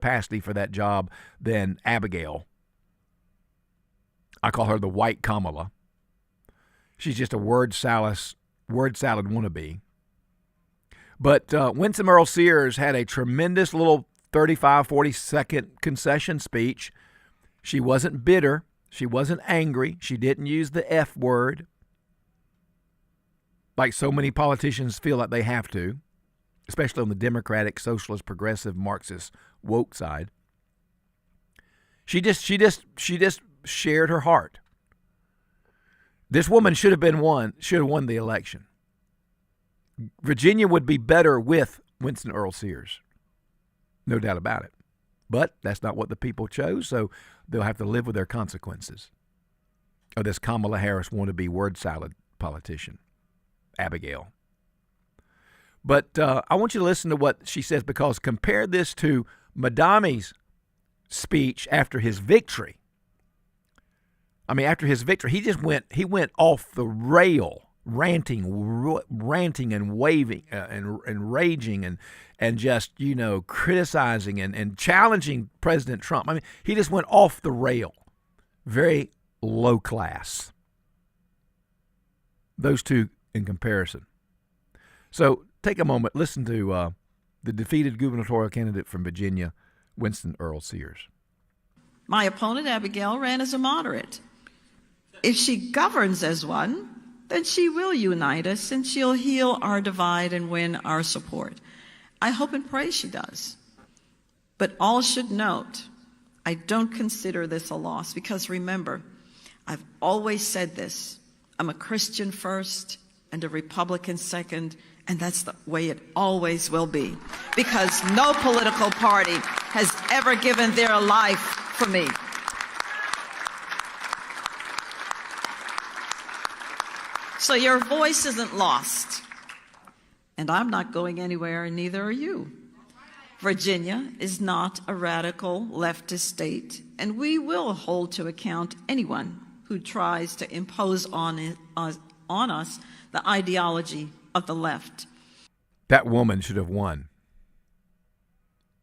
capacity for that job than Abigail. I call her the white Kamala. She's just a word salad wannabe. But Winsome Earl Sears had a tremendous little 35, 40-second concession speech. She wasn't bitter. She wasn't angry. She didn't use the F word, like so many politicians feel like they have to, especially on the Democratic, Socialist, Progressive, Marxist, woke side. She just shared her heart. This woman should have won the election. Virginia would be better with Winston Earl Sears. No doubt about it. But that's not what the people chose, so they'll have to live with their consequences of this Kamala Harris wannabe word salad politician, Abigail. But I want you to listen to what she says, because compare this to Madami's speech after his victory. I mean, after his victory, he went off the rail, ranting and waving and raging and just, criticizing and challenging President Trump. I mean, he just went off the rail. Very low class. Those two in comparison. So take a moment, listen to the defeated gubernatorial candidate from Virginia, Winston Earl Sears. My opponent, Abigail, ran as a moderate. If she governs as one, then she will unite us and she'll heal our divide and win our support. I hope and pray she does. But all should note, I don't consider this a loss, because remember, I've always said this. I'm a Christian first and a Republican second, and that's the way it always will be, because no political party has ever given their life for me. So your voice isn't lost. And I'm not going anywhere, and neither are you. Virginia is not a radical leftist state, and we will hold to account anyone who tries to impose on us the ideology of the left. That woman should have won.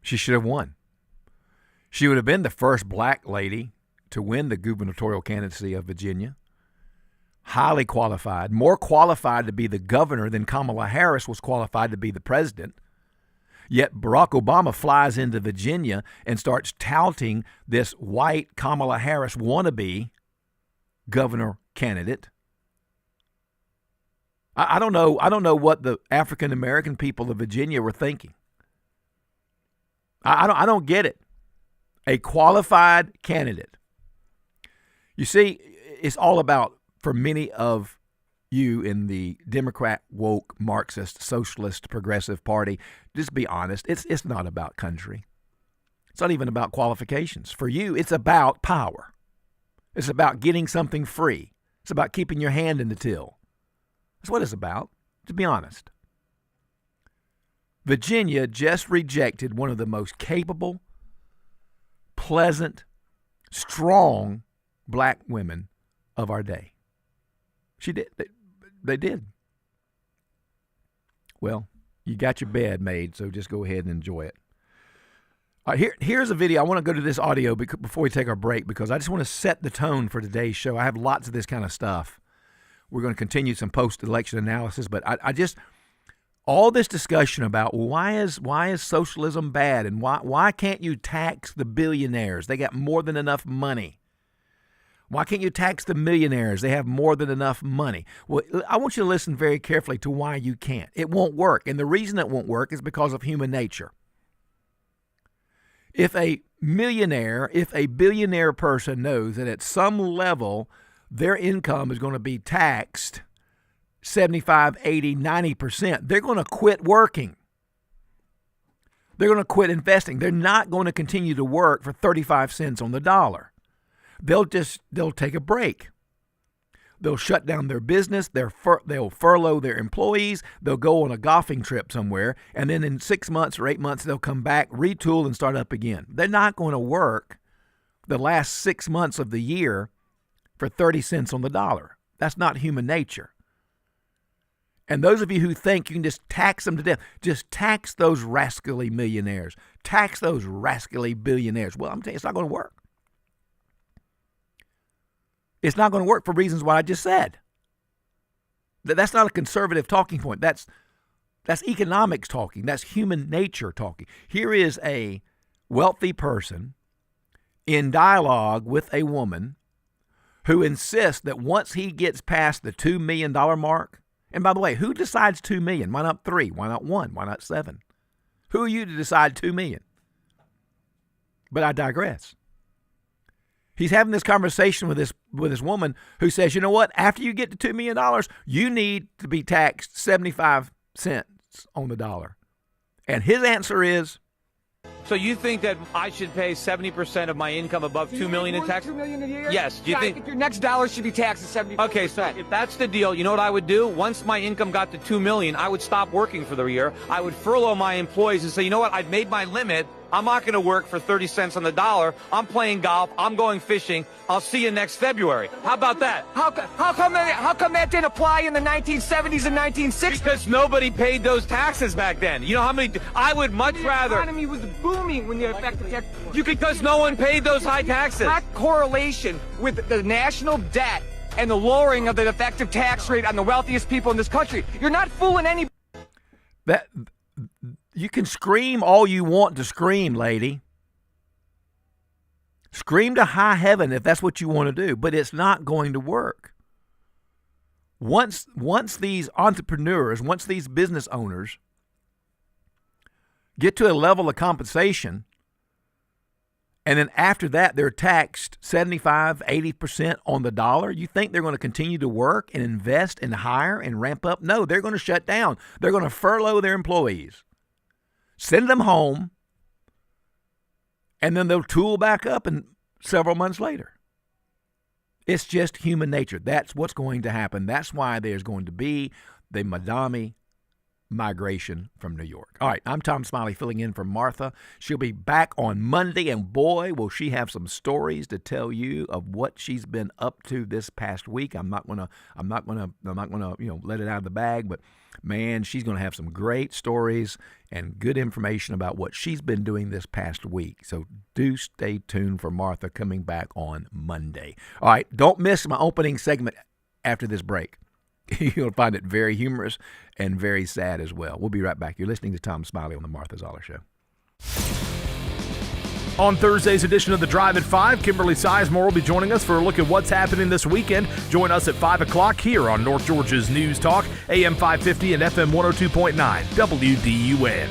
She should have won. She would have been the first black lady to win the gubernatorial candidacy of Virginia. Highly qualified, more qualified to be the governor than Kamala Harris was qualified to be the president. Yet Barack Obama flies into Virginia and starts touting this white Kamala Harris wannabe governor candidate. I don't know what the African American people of Virginia were thinking. I don't get it. A qualified candidate. You see, it's all about, for many of you in the Democrat, woke, Marxist, Socialist, Progressive Party, just be honest, it's not about country. It's not even about qualifications. For you, it's about power. It's about getting something free. It's about keeping your hand in the till. That's what it's about, to be honest. Virginia just rejected one of the most capable, pleasant, strong black women of our day. She did. They did. Well, you got your bed made, so just go ahead and enjoy it. Here's a video. I want to go to this audio before we take our break, because I just want to set the tone for today's show. I have lots of this kind of stuff. We're going to continue some post-election analysis, but I just, all this discussion about why is socialism bad, and why can't you tax the billionaires? They got more than enough money. Why can't you tax the millionaires? They have more than enough money. Well, I want you to listen very carefully to why you can't. It won't work. And the reason it won't work is because of human nature. If a billionaire person knows that at some level their income is going to be taxed 75, 80, 90%, they're going to quit working. They're going to quit investing. They're not going to continue to work for 35 cents on the dollar. They'll take a break. They'll shut down their business. They'll furlough their employees. They'll go on a golfing trip somewhere. And then in 6 months or 8 months, they'll come back, retool, and start up again. They're not going to work the last 6 months of the year for 30 cents on the dollar. That's not human nature. And those of you who think you can just tax them to death, just tax those rascally millionaires. Tax those rascally billionaires. Well, I'm telling you, it's not going to work. It's not going to work for reasons what I just said. That's not a conservative talking point. That's economics talking. That's human nature talking. Here is a wealthy person in dialogue with a woman who insists that once he gets past the $2 million mark, and by the way, who decides 2 million? Why not 3? Why not 1? Why not 7? Who are you to decide 2 million? But I digress. He's having this conversation with this woman who says, you know what? After you get to $2 million, you need to be taxed 75 cents on the dollar. And his answer is, so you think that I should pay 70% of my income above $2 million in tax? $2 million a year? Yes. Do you I think think your next dollar should be taxed at 70%? Okay, so if that's the deal, you know what I would do? Once my income got to $2 million, I would stop working for the year. I would furlough my employees and say, you know what? I've made my limit. I'm not going to work for 30 cents on the dollar. I'm playing golf. I'm going fishing. I'll see you next February. How about that? How come that didn't apply in the 1970s and 1960s? Because nobody paid those taxes back then. You know how many? I would much rather. The economy was booming when the effective tax. Because no one paid those high taxes. Direct correlation with the national debt and the lowering of the effective tax rate on the wealthiest people in this country. You're not fooling anybody. that you can scream all you want to scream, lady. Scream to high heaven if that's what you want to do, but it's not going to work. Once these entrepreneurs, once these business owners get to a level of compensation, and then after that they're taxed 75, 80% on the dollar, you think they're going to continue to work and invest and hire and ramp up? No, they're going to shut down. They're going to furlough their employees, send them home, and then they'll tool back up and several months later. It's just human nature. That's what's going to happen. That's why there's going to be the Madami migration from New York. All right, I'm Tom Smiley filling in for Martha. She'll be back on Monday, and boy, will she have some stories to tell you of what she's been up to this past week. I'm not gonna let it out of the bag, but man, she's gonna have some great stories and good information about what she's been doing this past week. So do stay tuned for Martha coming back on Monday. All right, don't miss my opening segment after this break. You'll find it very humorous and very sad as well. We'll be right back. You're listening to Tom Smiley on the Martha Zoller Show. On Thursday's edition of The Drive at 5, Kimberly Sizemore will be joining us for a look at what's happening this weekend. Join us at 5 o'clock here on North Georgia's News Talk, AM 550 and FM 102.9, WDUN.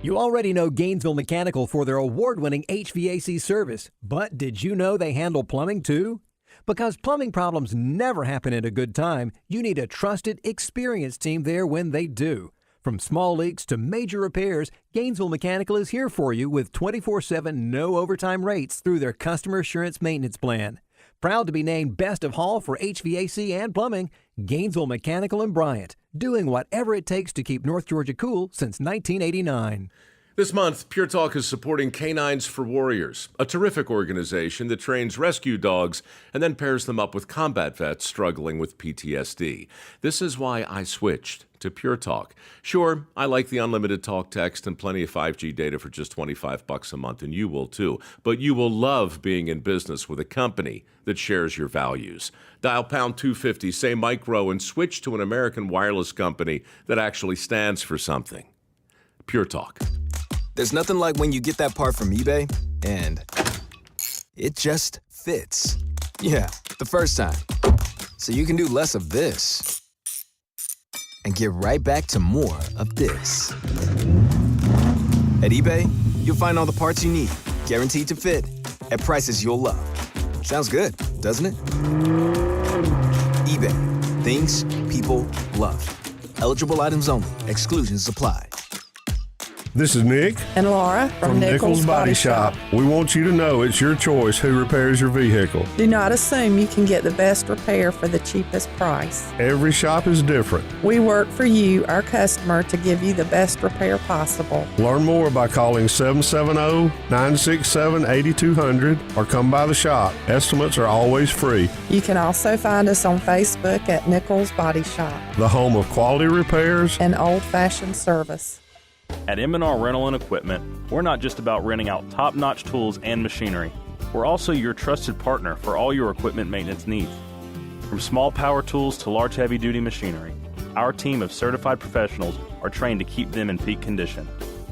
You already know Gainesville Mechanical for their award-winning HVAC service, but did you know they handle plumbing too? Because plumbing problems never happen at a good time, you need a trusted, experienced team there when they do. From small leaks to major repairs, Gainesville Mechanical is here for you with 24/7 no overtime rates through their Customer Assurance Maintenance Plan. Proud to be named Best of Hall for HVAC and plumbing, Gainesville Mechanical and Bryant, doing whatever it takes to keep North Georgia cool since 1989. This month, Pure Talk is supporting Canines for Warriors, a terrific organization that trains rescue dogs and then pairs them up with combat vets struggling with PTSD. This is why I switched to Pure Talk. Sure, I like the unlimited talk, text, and plenty of 5G data for just $25 a month, and you will too. But you will love being in business with a company that shares your values. Dial pound 250, say micro, and switch to an American wireless company that actually stands for something. Pure Talk. There's nothing like when you get that part from eBay and it just fits. Yeah, the first time. So you can do less of this and get right back to more of this. At eBay, you'll find all the parts you need, guaranteed to fit, at prices you'll love. Sounds good, doesn't it? eBay, things people love. Eligible items only. Exclusions apply. This is Nick and Laura from Nichols Body Shop. We want you to know it's your choice who repairs your vehicle. Do not assume you can get the best repair for the cheapest price. Every shop is different. We work for you, our customer, to give you the best repair possible. Learn more by calling 770-967-8200 or come by the shop. Estimates are always free. You can also find us on Facebook at Nichols Body Shop, The home of quality repairs and old-fashioned service. At M&R Rental and Equipment, we're not just about renting out top-notch tools and machinery. We're also your trusted partner for all your equipment maintenance needs. From small power tools to large heavy-duty machinery, our team of certified professionals are trained to keep them in peak condition.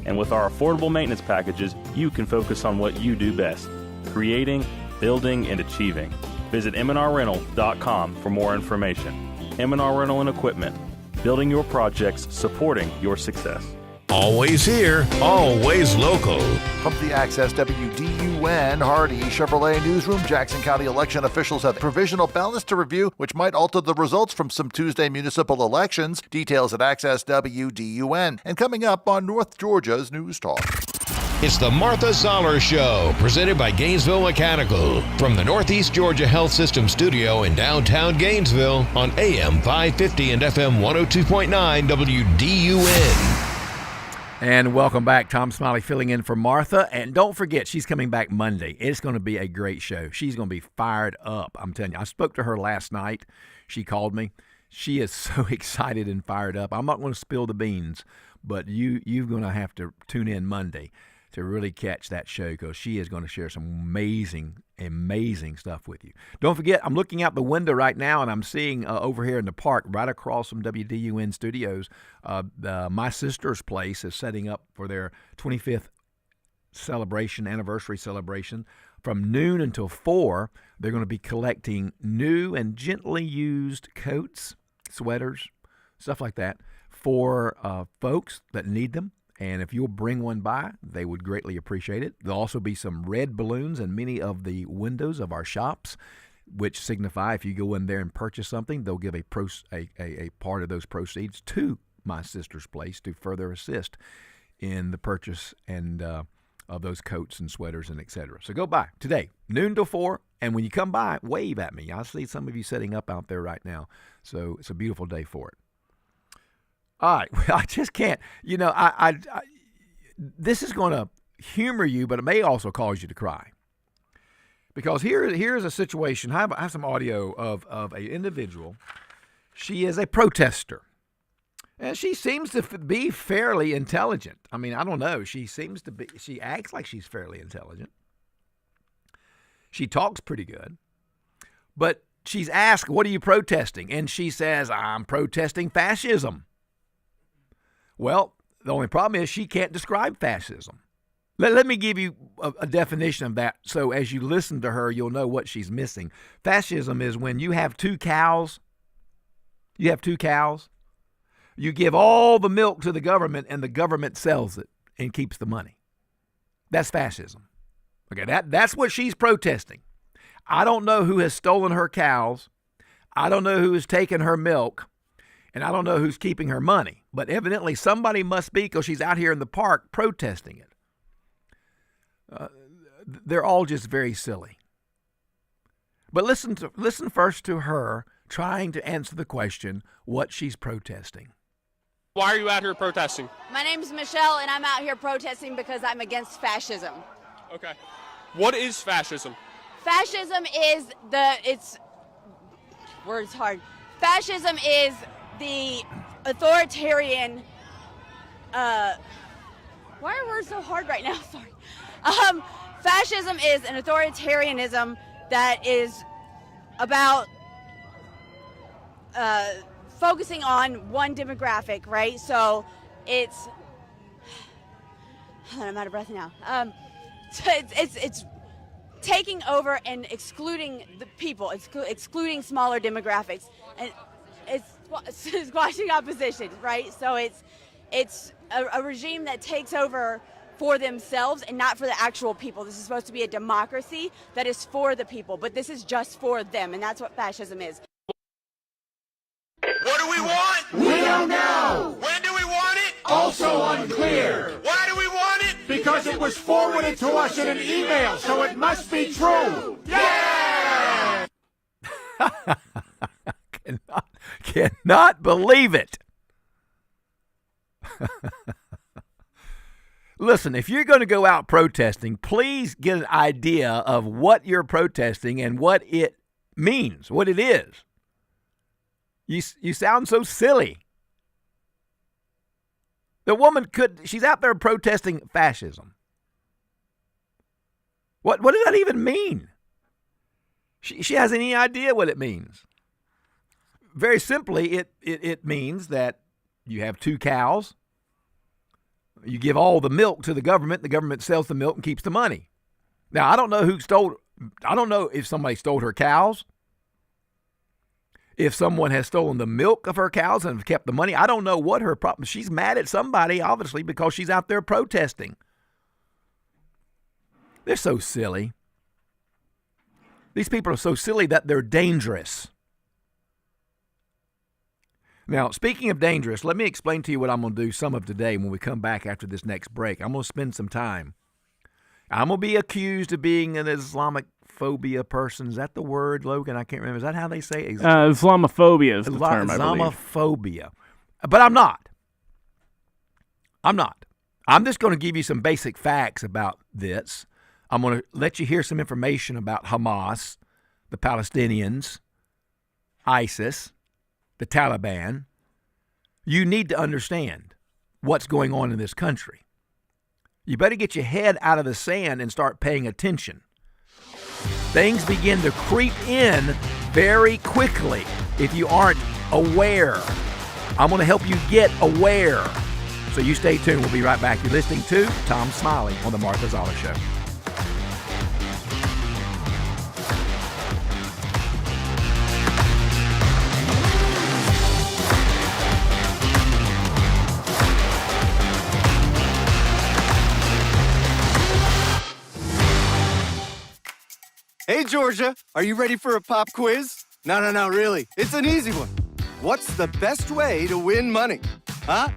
And with our affordable maintenance packages, you can focus on what you do best, creating, building, and achieving. Visit mnrrental.com for more information. M&R Rental and Equipment, building your projects, supporting your success. Always here, always local. From the Access WDUN Hardy Chevrolet Newsroom, Jackson County election officials have provisional ballots to review, which might alter the results from some Tuesday municipal elections. Details at Access WDUN. And coming up on North Georgia's News Talk. It's the Martha Zoller Show, presented by Gainesville Mechanical. From the Northeast Georgia Health System studio in downtown Gainesville on AM 550 and FM 102.9 WDUN. And welcome back. Tom Smiley filling in for Martha. And don't forget, she's coming back Monday. It's going to be a great show. She's going to be fired up. I'm telling you. I spoke to her last night. She called me. She is so excited and fired up. I'm not going to spill the beans, but you're going to have to tune in Monday to really catch that show, because she is going to share some amazing stuff with you. Don't forget, I'm looking out the window right now, and I'm seeing over here in the park, right across from WDUN studios, my sister's place is setting up for their 25th anniversary celebration. From noon until 4, they're going to be collecting new and gently used coats, sweaters, stuff like that for folks that need them. And if you'll bring one by, they would greatly appreciate it. There'll also be some red balloons in many of the windows of our shops, which signify if you go in there and purchase something, they'll give a part of those proceeds to my sister's place to further assist in the purchase and of those coats and sweaters and et cetera. So go by today, noon till 4, and when you come by, wave at me. I see some of you setting up out there right now, so it's a beautiful day for it. All right, well, I just can't. You know, I this is going to humor you, but it may also cause you to cry. Because here's a situation. I have some audio of an individual. She is a protester. And she seems to be fairly intelligent. I mean, I don't know. She acts like she's fairly intelligent. She talks pretty good. But she's asked, what are you protesting? And she says, I'm protesting fascism. Well, the only problem is she can't describe fascism. Let me give you a definition of that, so as you listen to her, you'll know what she's missing. Fascism is when you have two cows. You give all the milk to the government, and the government sells it and keeps the money. That's fascism. Okay, that's what she's protesting. I don't know who has stolen her cows. I don't know who has taken her milk. And I don't know who's keeping her money, but evidently somebody must be, because she's out here in the park protesting it. They're all just very silly. But listen first to her trying to answer the question, what she's protesting. Why are you out here protesting? My name's Michelle, and I'm out here protesting because I'm against fascism. Okay. What is fascism? Fascism is words hard. Fascism is the authoritarian, why are words so hard right now? Sorry. Fascism is an authoritarianism that is about focusing on one demographic, right? So it's, I'm out of breath now. It's taking over and excluding the people, excluding smaller demographics, and it's squashing opposition, right? So it's a regime that takes over for themselves and not for the actual people. This is supposed to be a democracy that is for the people, but this is just for them, and that's what fascism is. What do we want? We don't know. When do we want it? Also unclear. Why do we it was forwarded to us in an email, so it must be true. Yeah! Cannot believe it. Listen, if you're going to go out protesting, please get an idea of what you're protesting and what it means, what it is. You sound so silly. The woman she's out there protesting fascism. What does that even mean? She has any idea what it means. Very simply, it means that you have 2 cows. You give all the milk to the government sells the milk and keeps the money. Now, I don't know if somebody stole her cows. If someone has stolen the milk of her cows and kept the money, I don't know what her problem. She's mad at somebody, obviously, because she's out there protesting. They're so silly. These people are so silly that they're dangerous. Now, speaking of dangerous, let me explain to you what I'm going to do some of today when we come back after this next break. I'm going to spend some time. I'm going to be accused of being an Islamophobia person. Is that the word, Logan? I can't remember. Is that how they say it? Islamophobia is the term, I believe. Islamophobia. But I'm not. I'm just going to give you some basic facts about this. I'm going to let you hear some information about Hamas, the Palestinians, ISIS, the Taliban. You need to understand what's going on in this country. You better get your head out of the sand and start paying attention. Things begin to creep in very quickly if you aren't aware. I'm going to help you get aware. So you stay tuned. We'll be right back. You're listening to Tom Smiley on The Martha Zoller Show. Hey, Georgia, are you ready for a pop quiz? No, really. It's an easy one. What's the best way to win money? Huh?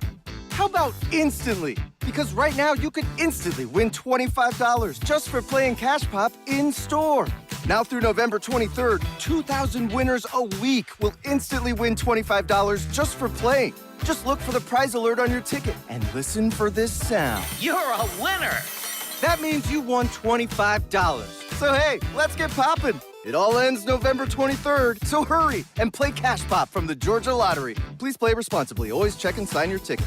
How about instantly? Because right now you could instantly win $25 just for playing Cash Pop in store. Now through November 23rd, 2,000 winners a week will instantly win $25 just for playing. Just look for the prize alert on your ticket and listen for this sound. You're a winner! That means you won $25. So hey, let's get poppin'. It all ends November 23rd, so hurry and play Cash Pop from the Georgia Lottery. Please play responsibly. Always check and sign your ticket.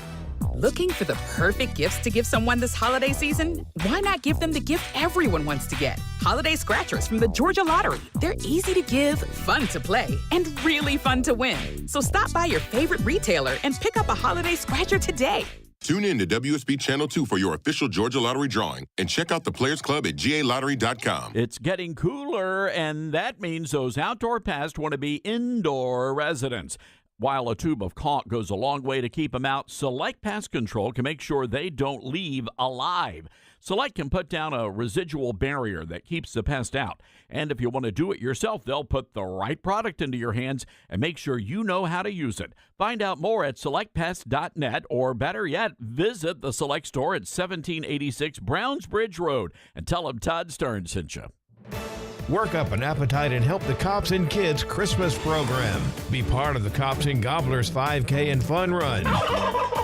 Looking for the perfect gifts to give someone this holiday season? Why not give them the gift everyone wants to get? Holiday scratchers from the Georgia Lottery. They're easy to give, fun to play, and really fun to win. So stop by your favorite retailer and pick up a holiday scratcher today. Tune in to WSB Channel 2 for your official Georgia Lottery drawing and check out the Players Club at GALottery.com. It's getting cooler, and that means those outdoor pests want to be indoor residents. While a tube of caulk goes a long way to keep them out, Select Pest Control can make sure they don't leave alive. Select can put down a residual barrier that keeps the pest out. And if you want to do it yourself, they'll put the right product into your hands and make sure you know how to use it. Find out more at selectpest.net, or better yet, visit the Select store at 1786 Brownsbridge Road and tell them Todd Stern sent you. Work up an appetite and help the Cops and Kids Christmas program. Be part of the Cops and Gobblers 5K and Fun Run.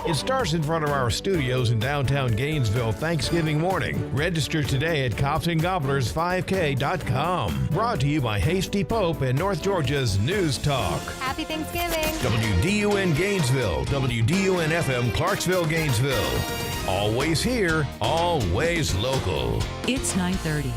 It starts in front of our studios in downtown Gainesville Thanksgiving morning. Register today at copsandgobblers5k.com. Brought to you by Hasty Pope and North Georgia's News Talk. Happy Thanksgiving. WDUN Gainesville, WDUN FM Clarksville, Gainesville. Always here, always local. It's 9:30.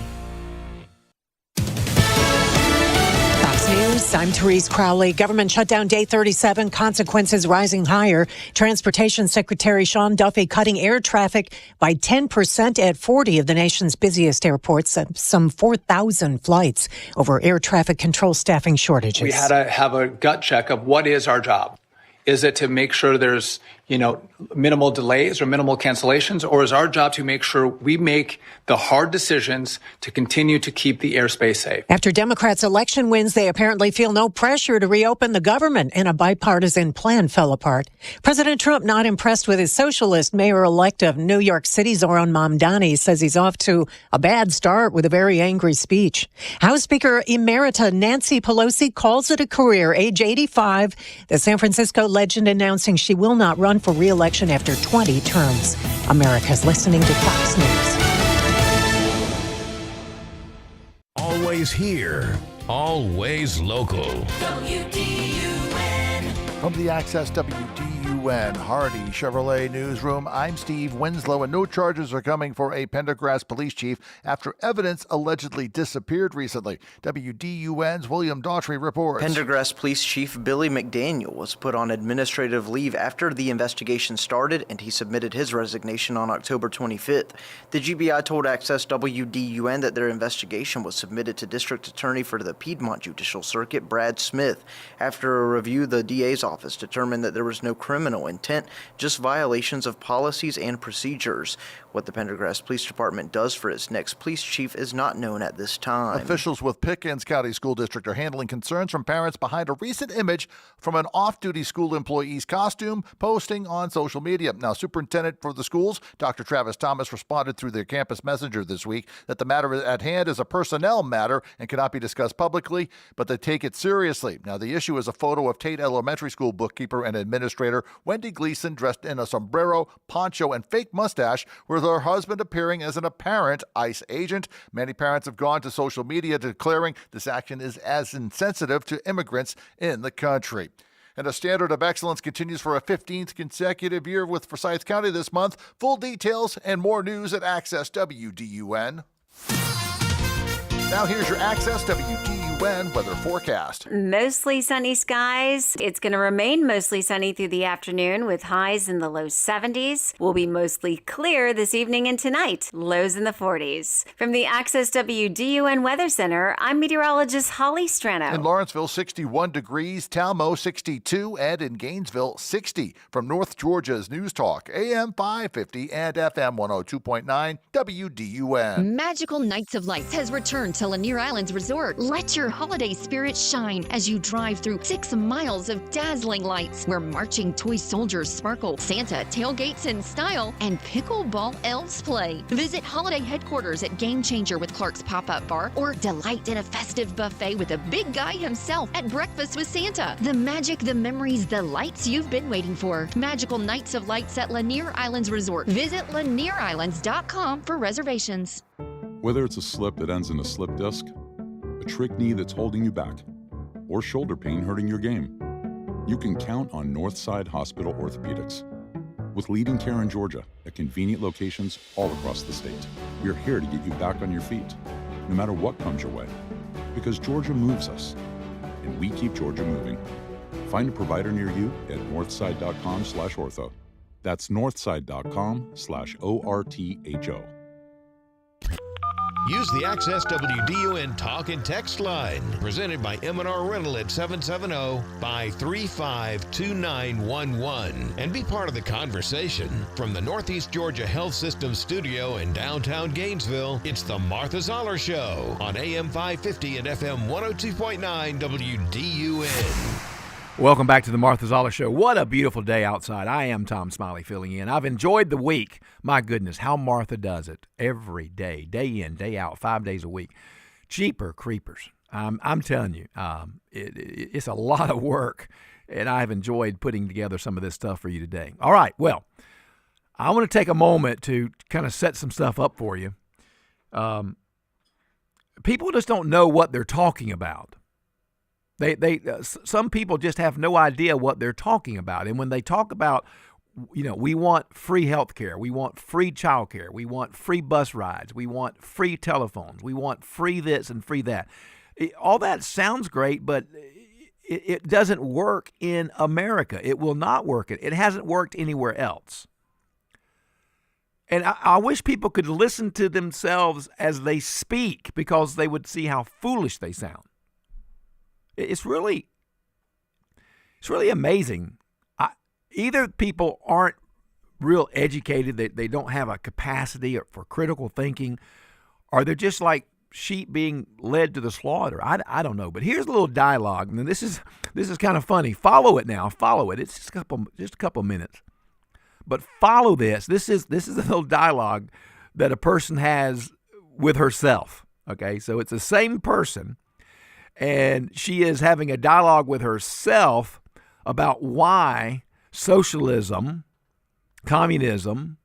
News. I'm Therese Crowley. Government shutdown day 37, consequences rising higher. Transportation Secretary Sean Duffy cutting air traffic by 10% at 40 of the nation's busiest airports, some 4,000 flights over air traffic control staffing shortages. We had to have a gut check of what is our job. Is it to make sure there's minimal delays or minimal cancellations, or is our job to make sure we make the hard decisions to continue to keep the airspace safe? After Democrats' election wins, they apparently feel no pressure to reopen the government, and a bipartisan plan fell apart. President Trump not impressed with his socialist mayor-elect of New York City, Zoran Mamdani, says he's off to a bad start with a very angry speech. House Speaker Emerita Nancy Pelosi calls it a career. Age 85, the San Francisco legend announcing she will not run for re-election after 20 terms. America's listening to Fox News. Always here, always local. From the Access WDUN Hardy Chevrolet Newsroom, I'm Steve Winslow, and no charges are coming for a Pendergrass police chief after evidence allegedly disappeared recently. WDUN's William Daughtry reports. Pendergrass Police Chief Billy McDaniel was put on administrative leave after the investigation started, and he submitted his resignation on October 25th. The GBI told Access WDUN that their investigation was submitted to District Attorney for the Piedmont Judicial Circuit, Brad Smith. After a review, the DA's office determined that there was no criminal intent, just violations of policies and procedures. What the Pendergrass Police Department does for its next police chief is not known at this time. Officials with Pickens County School District are handling concerns from parents behind a recent image from an off-duty school employee's costume posting on social media. Now, Superintendent for the schools, Dr. Travis Thomas, responded through their campus messenger this week that the matter at hand is a personnel matter and cannot be discussed publicly, but they take it seriously. Now, the issue is a photo of Tate Elementary School bookkeeper and administrator Wendy Gleason dressed in a sombrero, poncho, and fake mustache, with her husband appearing as an apparent ICE agent. Many parents have gone to social media declaring this action is as insensitive to immigrants in the country. And a standard of excellence continues for a 15th consecutive year with Forsyth County this month. Full details and more news at Access WDUN. Now here's your Access WDUN weather forecast. Mostly sunny skies. It's going to remain mostly sunny through the afternoon with highs in the low 70s. We'll be mostly clear this evening and tonight, lows in the 40s. From the Access WDUN Weather Center, I'm meteorologist Holly Strano. In Lawrenceville, 61 degrees, Talmo 62, and in Gainesville, 60. From North Georgia's News Talk, AM 550 and FM 102.9 WDUN. Magical Nights of Lights has returned to Lanier Islands Resort. Let your holiday spirit shine as you drive through 6 miles of dazzling lights where marching toy soldiers sparkle, Santa tailgates in style, and pickleball elves play. Visit holiday headquarters at Game Changer with Clark's Pop-Up Bar, or delight in a festive buffet with the big guy himself at Breakfast with Santa. The magic, the memories, the lights you've been waiting for. Magical Nights of Lights at Lanier Islands Resort. Visit LanierIslands.com for reservations. Whether it's a slip that ends in a slip disc, a trick knee that's holding you back, or shoulder pain hurting your game, you can count on Northside Hospital Orthopedics. With leading care in Georgia at convenient locations all across the state, we're here to get you back on your feet, no matter what comes your way. Because Georgia moves us, and we keep Georgia moving. Find a provider near you at northside.com/ortho. That's northside.com/ORTHO. Use the Access WDUN Talk and Text line, presented by M&R Rental at 770-535-2911, and be part of the conversation. From the Northeast Georgia Health System studio in downtown Gainesville, it's the Martha Zoller Show on AM 550 and FM 102.9 WDUN. Welcome back to the Martha Zoller Show. What a beautiful day outside. I am Tom Smiley filling in. I've enjoyed the week. My goodness, how Martha does it every day, day in, day out, 5 days a week. Cheaper creepers. I'm telling you, it's a lot of work, and I've enjoyed putting together some of this stuff for you today. All right, well, I want to take a moment to kind of set some stuff up for you. People just don't know what they're talking about. Some people just have no idea what they're talking about. And when they talk about, we want free health care, we want free child care, we want free bus rides, we want free telephones, we want free this and free that. All that sounds great, but it doesn't work in America. It will not work. It hasn't worked anywhere else. And I wish people could listen to themselves as they speak, because they would see how foolish they sound. It's really amazing. either people aren't real educated, they don't have a capacity for critical thinking, or they're just like sheep being led to the slaughter. I don't know. But here's a little dialogue, and this is kind of funny. Follow it now. Follow it. It's just a couple minutes. But follow this. This is a little dialogue that a person has with herself. Okay, so it's the same person, and she is having a dialogue with herself about why socialism, communism,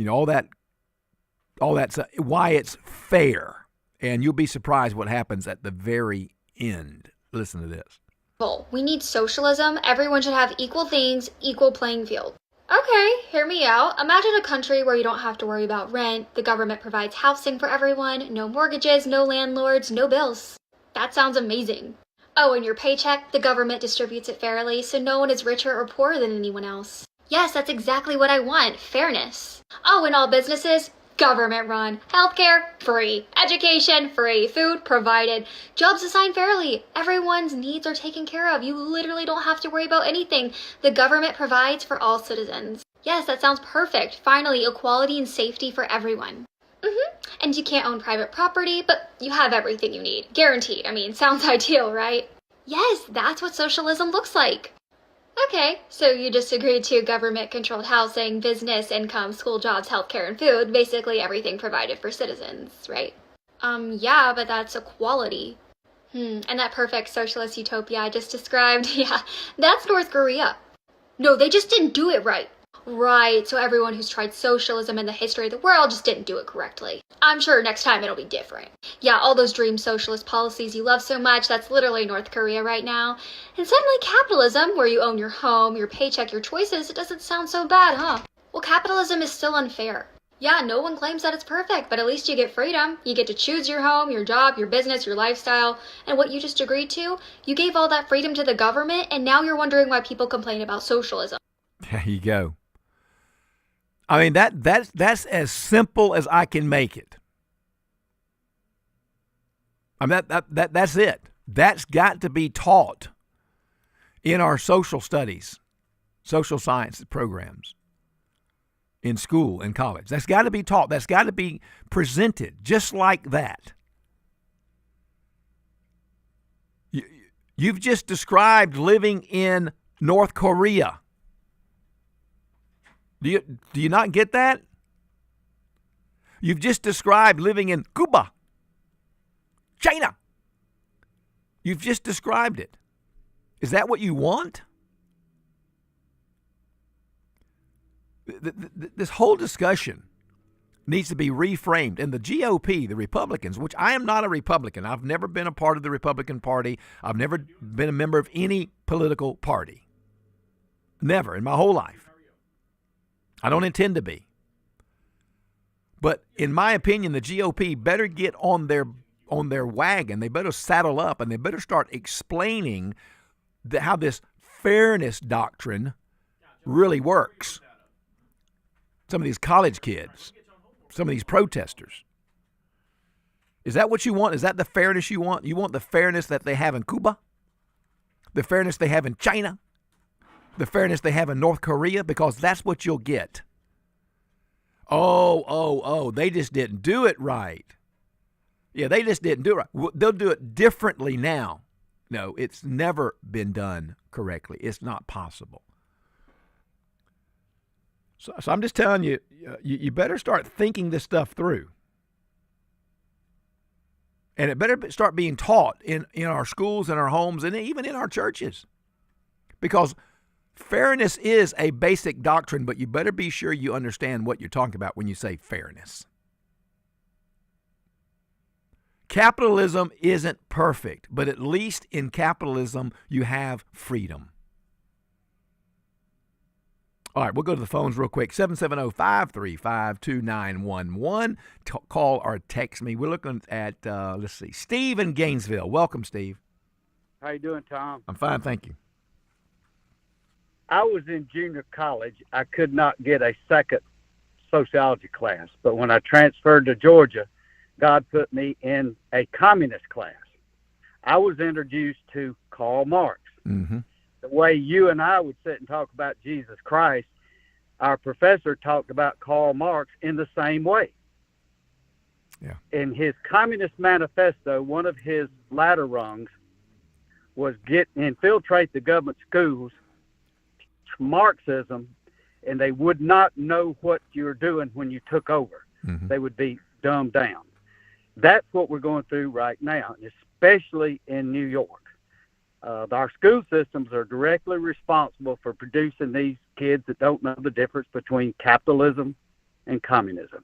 all that's why it's fair. And you'll be surprised what happens at the very end. Listen to this. We need socialism. Everyone should have equal things, equal playing field. Okay, hear me out. Imagine a country where you don't have to worry about rent, the government provides housing for everyone, no mortgages, no landlords, no bills. That sounds amazing. Oh, and your paycheck, the government distributes it fairly, so no one is richer or poorer than anyone else. Yes, that's exactly what I want, fairness. Oh, and all businesses, government run. Healthcare, free. Education, free. Food, provided. Jobs assigned fairly. Everyone's needs are taken care of. You literally don't have to worry about anything. The government provides for all citizens. Yes, that sounds perfect. Finally, equality and safety for everyone. And you can't own private property, but you have everything you need. Guaranteed. Sounds ideal, right? Yes, that's what socialism looks like. Okay, so you just agreed to government-controlled housing, business, income, school jobs, healthcare, and food, basically everything provided for citizens, right? Yeah, but that's equality. And that perfect socialist utopia I just described, yeah, that's North Korea. No, they just didn't do it right. Right, so everyone who's tried socialism in the history of the world just didn't do it correctly. I'm sure next time it'll be different. Yeah, all those dream socialist policies you love so much, that's literally North Korea right now. And suddenly capitalism, where you own your home, your paycheck, your choices, it doesn't sound so bad, huh? Well, capitalism is still unfair. Yeah, no one claims that it's perfect, but at least you get freedom. You get to choose your home, your job, your business, your lifestyle, and what you just agreed to. You gave all that freedom to the government, and now you're wondering why people complain about socialism. There you go. That's as simple as I can make it. That's it. That's got to be taught in our social studies, social science programs, in school and college. That's got to be taught. That's got to be presented just like that. You've just described living in North Korea. Do you not get that? You've just described living in Cuba, China. You've just described it. Is that what you want? This whole discussion needs to be reframed. And the GOP, the Republicans, which I am not a Republican. I've never been a part of the Republican Party. I've never been a member of any political party. Never in my whole life. I don't intend to be. But in my opinion, the GOP better get on their wagon. They better saddle up, and they better start explaining how this fairness doctrine really works. Some of these college kids, some of these protesters. Is that what you want? Is that the fairness you want? You want the fairness that they have in Cuba? The fairness they have in China? The fairness they have in North Korea? Because that's what you'll get. Oh, they just didn't do it right. Yeah, they just didn't do it right. They'll do it differently now. No, it's never been done correctly. It's not possible. So I'm just telling you, you better start thinking this stuff through. And it better start being taught in our schools, in our homes, and even in our churches. Because fairness is a basic doctrine, but you better be sure you understand what you're talking about when you say fairness. Capitalism isn't perfect, but at least in capitalism, you have freedom. All right, we'll go to the phones real quick. 770-535-2911. Call or text me. We're looking at, Steve in Gainesville. Welcome, Steve. How you doing, Tom? I'm fine, thank you. I was in junior college. I could not get a second sociology class. But when I transferred to Georgia, God put me in a communist class. I was introduced to Karl Marx. Mm-hmm. the way you and I would sit and talk about Jesus Christ, our professor talked about Karl Marx in the same way. Yeah. In his Communist Manifesto, one of his ladder rungs was infiltrate the government schools, Marxism, and they would not know what you were doing when you took over. Mm-hmm. They would be dumbed down. That's what we're going through right now, especially in New York. Our school systems are directly responsible for producing these kids that don't know the difference between capitalism and communism.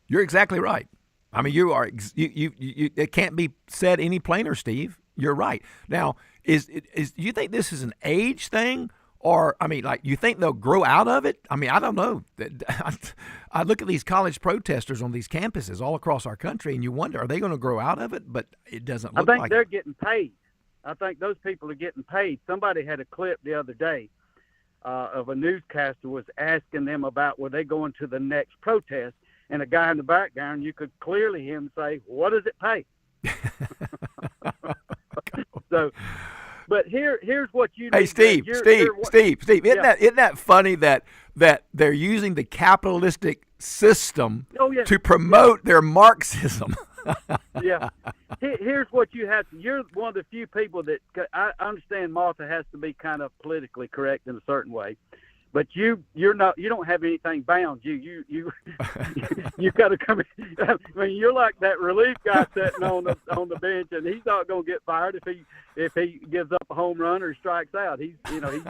You're exactly right. I mean, you are. You it can't be said any plainer, Steve. You're right. Now, is you think this is an age thing, or I mean, like you think they'll grow out of it? I mean, I don't know. I look at these college protesters on these campuses all across our country, and you wonder, are they going to grow out of it? But it doesn't look like. I think they're getting paid. I think those people are getting paid. Somebody had a clip the other day of a newscaster was asking them about were they going to the next protest, and a guy in the background, you could clearly hear him say, "What does it pay?" So, but here's what you. Hey, Steve, Steve, Yeah. isn't that funny that they're using the capitalistic system to promote their Marxism? Yeah. Here's what you have to. You're one of the few people that I understand. Martha has to be kind of politically correct in a certain way, but you're not. You don't have anything bound you. You got to come. I mean, you're like that relief guy sitting on the bench, and he's not going to get fired if he gives up a home run or strikes out. He's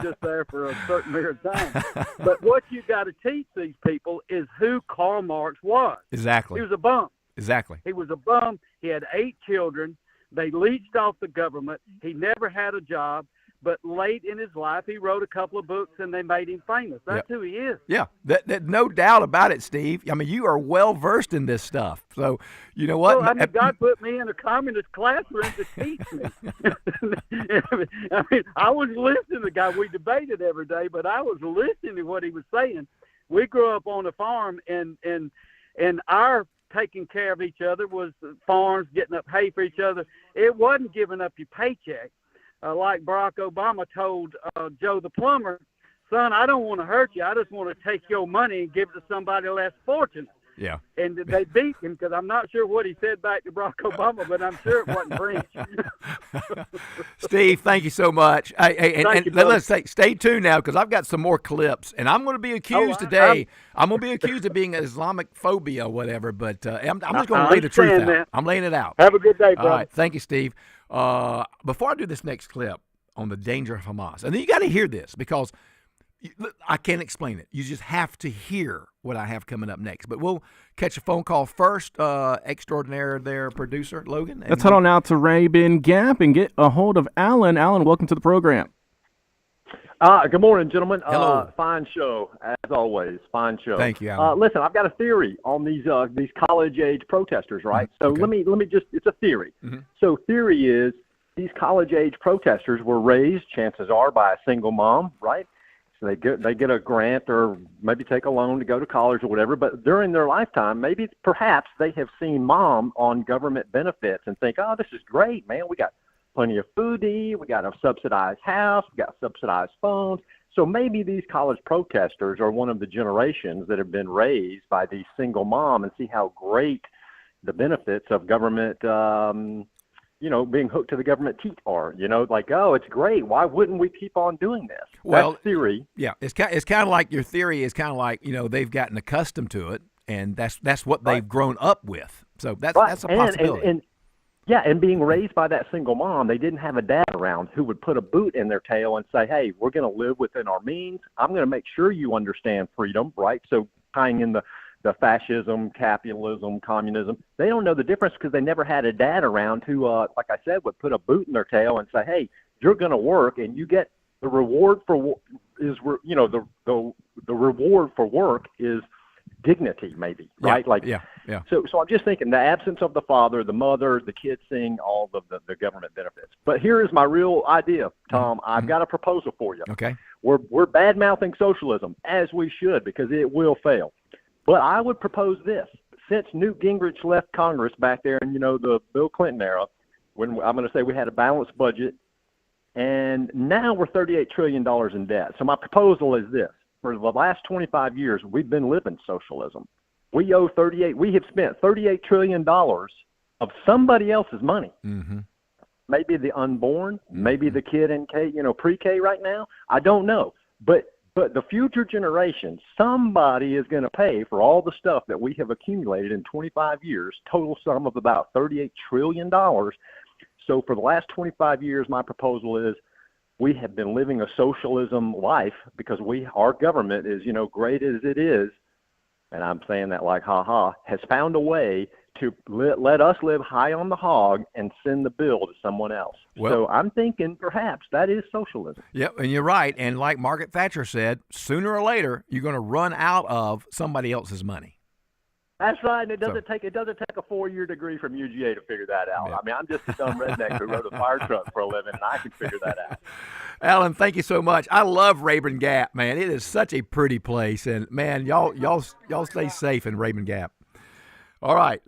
just there for a certain period of time. But what you got to teach these people is who Karl Marx was. Exactly. He was a bum. Exactly. He was a bum. He had 8 children. They leached off the government. He never had a job. But late in his life, he wrote a couple of books, and they made him famous. That's who he is. Yeah, that no doubt about it, Steve. I mean, you are well versed in this stuff. So, you know what? Well, I mean, God put me in a communist classroom to teach me. I mean, I was listening to the guy. We debated every day, but I was listening to what he was saying. We grew up on a farm, and our taking care of each other was farms, getting up hay for each other. It wasn't giving up your paycheck. Like Barack Obama told Joe the plumber, son, I don't want to hurt you. I just want to take your money and give it to somebody less fortunate. Yeah. And they beat him because I'm not sure what he said back to Barack Obama, but I'm sure it wasn't French. Steve, thank you so much. Let's stay tuned now because I've got some more clips, and I'm going to be accused today. I'm going to be accused of being Islamic phobia or whatever, but I'm just going to lay the truth out. I'm laying it out. Have a good day, brother. All right. Thank you, Steve. Before I do this next clip on the danger of Hamas, and then you got to hear this because I can't explain it. You just have to hear what I have coming up next. But we'll catch a phone call first. Extraordinaire there, producer Logan. Let's head on out to Rabin Gap and get a hold of Alan. Alan, welcome to the program. Good morning, gentlemen. Hello. Fine show, as always. Fine show. Thank you, Alan. Listen, I've got a theory on these college-age protesters, right? So let me just, it's a theory. Mm-hmm. So theory is these college-age protesters were raised, chances are, by a single mom, right? So they get a grant or maybe take a loan to go to college or whatever. But during their lifetime, perhaps they have seen mom on government benefits and think, oh, this is great, man. We got plenty of food to eat. We got a subsidized house. We got subsidized phones. So maybe these college protesters are one of the generations that have been raised by these single mom and see how great the benefits of government, being hooked to the government teat are, like, oh, it's great. Why wouldn't we keep on doing this? Well, that's theory. Yeah, it's kind of like your theory is kind of like, they've gotten accustomed to it, and that's what they've grown up with. So that's a possibility. And being raised by that single mom, they didn't have a dad around who would put a boot in their tail and say, hey, we're going to live within our means. I'm going to make sure you understand freedom, right? So tying in the fascism, capitalism, communism, they don't know the difference because they never had a dad around who, like I said, would put a boot in their tail and say, hey, you're going to work and you get the reward for the reward for work is dignity, maybe, right? Yeah. So I'm just thinking the absence of the father, the mother, the kids seeing all of the government benefits. But here is my real idea, Tom. Mm-hmm. I've got a proposal for you. Okay. We're bad-mouthing socialism, as we should, because it will fail. But I would propose this. Since Newt Gingrich left Congress back there in, the Bill Clinton era, when I'm going to say we had a balanced budget, And now we're $38 trillion in debt. So my proposal is this. For the last 25 years, we've been living socialism. We have spent $38 trillion of somebody else's money. Mm-hmm. Maybe the unborn, maybe the kid in pre-K right now. I don't know. But the future generations, somebody is going to pay for all the stuff that we have accumulated in 25 years, total sum of about $38 trillion. So for the last 25 years, my proposal is we have been living a socialism life because our government is, great as it is, and I'm saying that like ha-ha, has found a way to let us live high on the hog and send the bill to someone else. Well, so I'm thinking perhaps that is socialism. Yep, and you're right. And like Margaret Thatcher said, sooner or later, you're going to run out of somebody else's money. That's right, and it doesn't take a 4-year degree from UGA to figure that out. Yeah. I mean, I'm just a dumb redneck who rode a fire truck for a living, and I can figure that out. Alan, thank you so much. I love Rabun Gap, man. It is such a pretty place, and man, y'all stay safe in Rabun Gap. All right,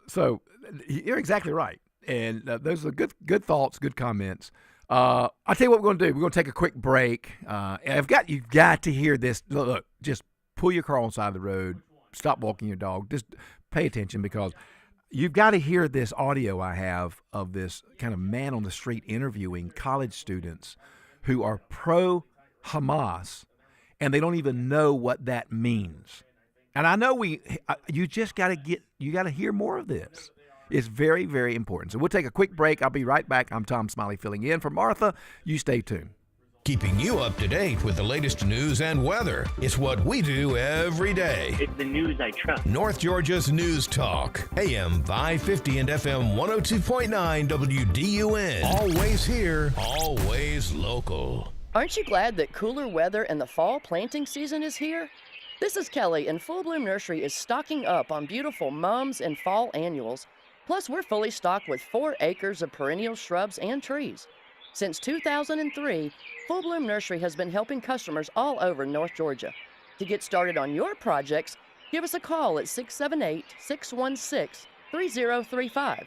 so you're exactly right, and those are good thoughts, good comments. I'll tell you what we're going to do. We're going to take a quick break. You've got to hear this. Look, just pull your car on the side of the road. Stop walking your dog. Just pay attention because you've got to hear this audio I have of this kind of man on the street interviewing college students who are pro-Hamas, and they don't even know what that means. And I know you just got to hear more of this. It's very, very important. So we'll take a quick break. I'll be right back. I'm Tom Smiley filling in for Martha. You stay tuned. Keeping you up to date with the latest news and weather. It's what we do every day. It's the news I trust. North Georgia's News Talk. AM 550 and FM 102.9 WDUN. Always here, always local. Aren't you glad that cooler weather and the fall planting season is here? This is Kelly, and Full Bloom Nursery is stocking up on beautiful mums and fall annuals. Plus, we're fully stocked with 4 acres of perennial shrubs and trees. Since 2003, Full Bloom Nursery has been helping customers all over North Georgia. To get started on your projects, give us a call at 678-616-3035.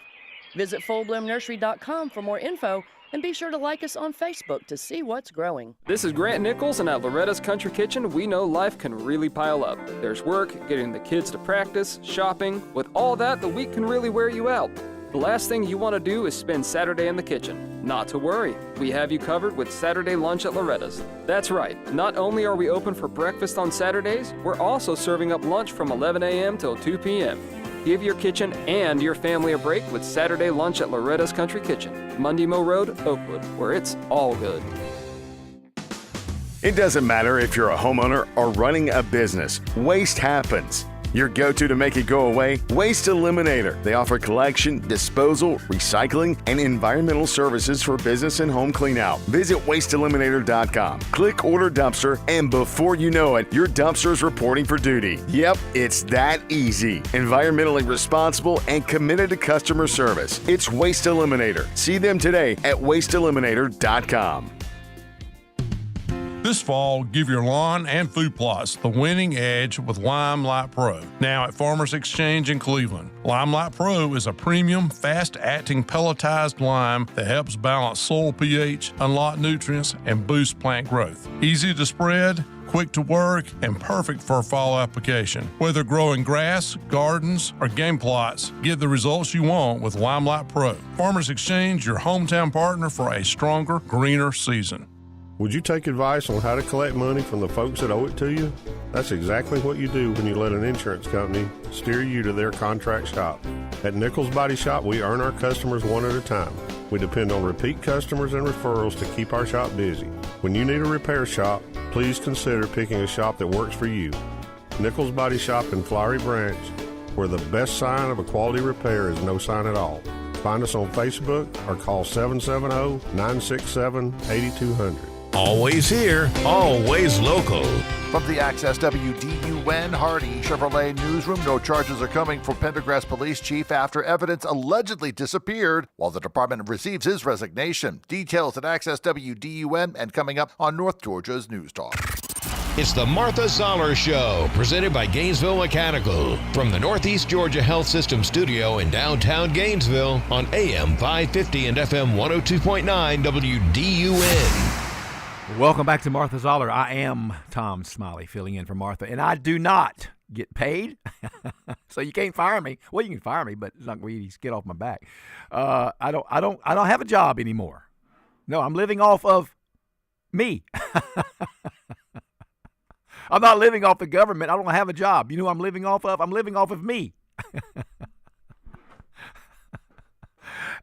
Visit fullbloomnursery.com for more info, and be sure to like us on Facebook to see what's growing. This is Grant Nichols, and at Loretta's Country Kitchen, we know life can really pile up. There's work, getting the kids to practice, shopping. With all that, the week can really wear you out. The last thing you want to do is spend Saturday in the kitchen. Not to worry, we have you covered with Saturday lunch at Loretta's. That's right, not only are we open for breakfast on Saturdays, we're also serving up lunch from 11 a.m. till 2 p.m. Give your kitchen and your family a break with Saturday lunch at Loretta's Country Kitchen, Mundy Mow Road, Oakwood, where it's all good. It doesn't matter if you're a homeowner or running a business, waste happens. Your go-to to make it go away? Waste Eliminator. They offer collection, disposal, recycling, and environmental services for business and home cleanout. Visit wasteeliminator.com. Click Order Dumpster, and before you know it, your dumpster is reporting for duty. Yep, it's that easy. Environmentally responsible and committed to customer service. It's Waste Eliminator. See them today at wasteeliminator.com. This fall, give your lawn and food plots the winning edge with Limelight Pro. Now at Farmers Exchange in Cleveland. Limelight Pro is a premium, fast-acting pelletized lime that helps balance soil pH, unlock nutrients, and boost plant growth. Easy to spread, quick to work, and perfect for a fall application. Whether growing grass, gardens, or game plots, get the results you want with Limelight Pro. Farmers Exchange, your hometown partner for a stronger, greener season. Would you take advice on how to collect money from the folks that owe it to you? That's exactly what you do when you let an insurance company steer you to their contract shop. At Nichols Body Shop, we earn our customers one at a time. We depend on repeat customers and referrals to keep our shop busy. When you need a repair shop, please consider picking a shop that works for you. Nichols Body Shop in Flowery Branch, where the best sign of a quality repair is no sign at all. Find us on Facebook or call 770-967-8200. Always here, always local. From the Access WDUN Hardy Chevrolet newsroom, no charges are coming for Pendergrass Police Chief after evidence allegedly disappeared while the department receives his resignation. Details at Access WDUN and coming up on North Georgia's News Talk. It's the Martha Zoller Show, presented by Gainesville Mechanical. From the Northeast Georgia Health System studio in downtown Gainesville on AM 550 and FM 102.9 WDUN. Welcome back to Martha Zoller. I am Tom Smiley, filling in for Martha, and I do not get paid, so you can't fire me. Well, you can fire me, but it's not going to get off my back. I don't have a job anymore. No, I'm living off of me. I'm not living off the government. I don't have a job. You know who I'm living off of? I'm living off of me.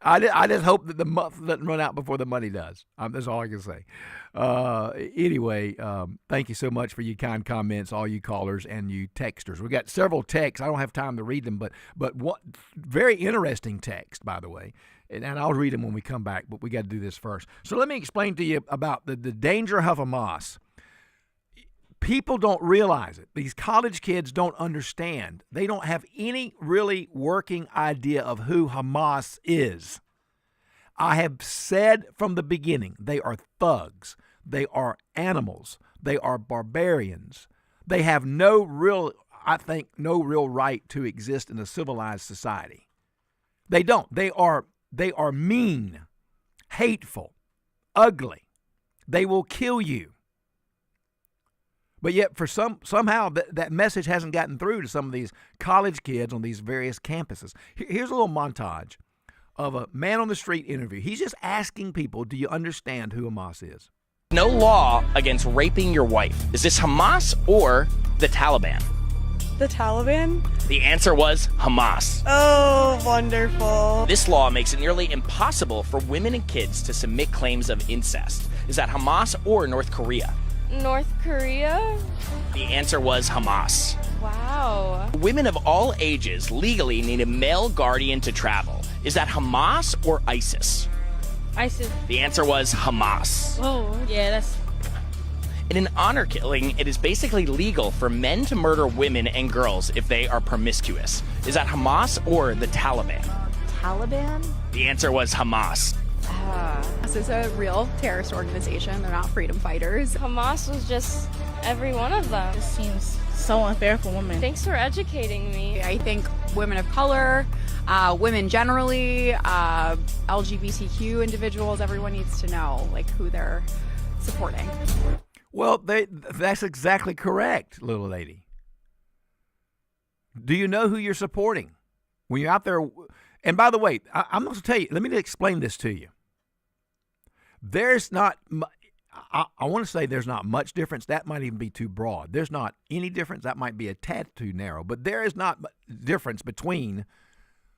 I just hope that the month doesn't run out before the money does. That's all I can say. Anyway, thank you so much for your kind comments, all you callers and you texters. We got several texts. I don't have time to read them, but what very interesting text, by the way. And I'll read them when we come back, but we got to do this first. So let me explain to you about the danger of Hamas. People don't realize it. These college kids don't understand. They don't have any really working idea of who Hamas is. I have said from the beginning, they are thugs. They are animals. They are barbarians. They have no real right to exist in a civilized society. They don't. They are mean, hateful, ugly. They will kill you. But yet, for somehow, that message hasn't gotten through to some of these college kids on these various campuses. Here's a little montage of a man on the street interview. He's just asking people, do you understand who Hamas is? No law against raping your wife. Is this Hamas or the Taliban? The Taliban? The answer was Hamas. Oh, wonderful. This law makes it nearly impossible for women and kids to submit claims of incest. Is that Hamas or North Korea? North Korea? The answer was Hamas. Wow. Women of all ages legally need a male guardian to travel. Is that Hamas or ISIS? ISIS. The answer was Hamas. Oh, yeah, that's... In an honor killing, it is basically legal for men to murder women and girls if they are promiscuous. Is that Hamas or the Taliban? Taliban? The answer was Hamas. This is a real terrorist organization. They're not freedom fighters. Hamas was just every one of them. This seems so unfair for women. Thanks for educating me. I think women of color, women generally, LGBTQ individuals, everyone needs to know who they're supporting. Well, that's exactly correct, little lady. Do you know who you're supporting when you're out there? And by the way, I'm going to tell you, let me explain this to you. There's not, I want to say there's not much difference. That might even be too broad. There's not any difference. That might be a tad too narrow. But there is not difference between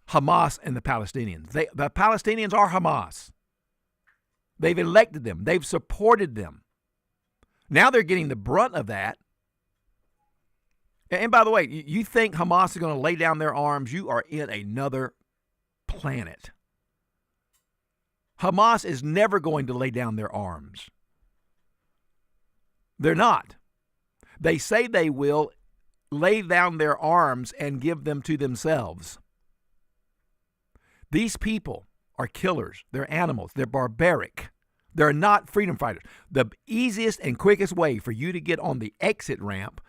Hamas and the Palestinians. The Palestinians are Hamas. They've elected them. They've supported them. Now they're getting the brunt of that. And by the way, you think Hamas is going to lay down their arms? You are in another planet. Hamas is never going to lay down their arms. They're not. They say they will lay down their arms and give them to themselves. These people are killers. They're animals. They're barbaric. They're not freedom fighters. The easiest and quickest way for you to get on the exit ramp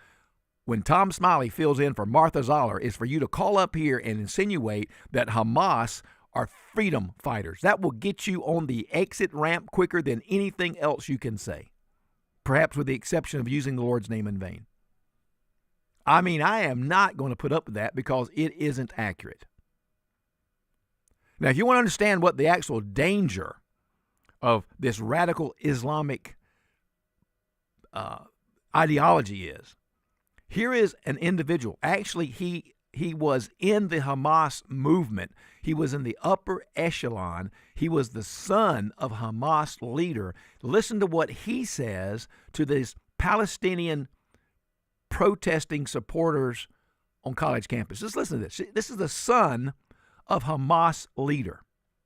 when Tom Smiley fills in for Martha Zoller is for you to call up here and insinuate that Hamas are freedom fighters. That will get you on the exit ramp quicker than anything else you can say, perhaps with the exception of using the Lord's name in vain. I mean, I am not going to put up with that because it isn't accurate. Now, if you want to understand what the actual danger of this radical Islamic ideology is, here is an individual. Actually, he was in the Hamas movement. He was in the upper echelon. He was the son of Hamas leader. Listen to what he says to these Palestinian protesting supporters on college campuses. Just listen to this. This is the son of Hamas leader.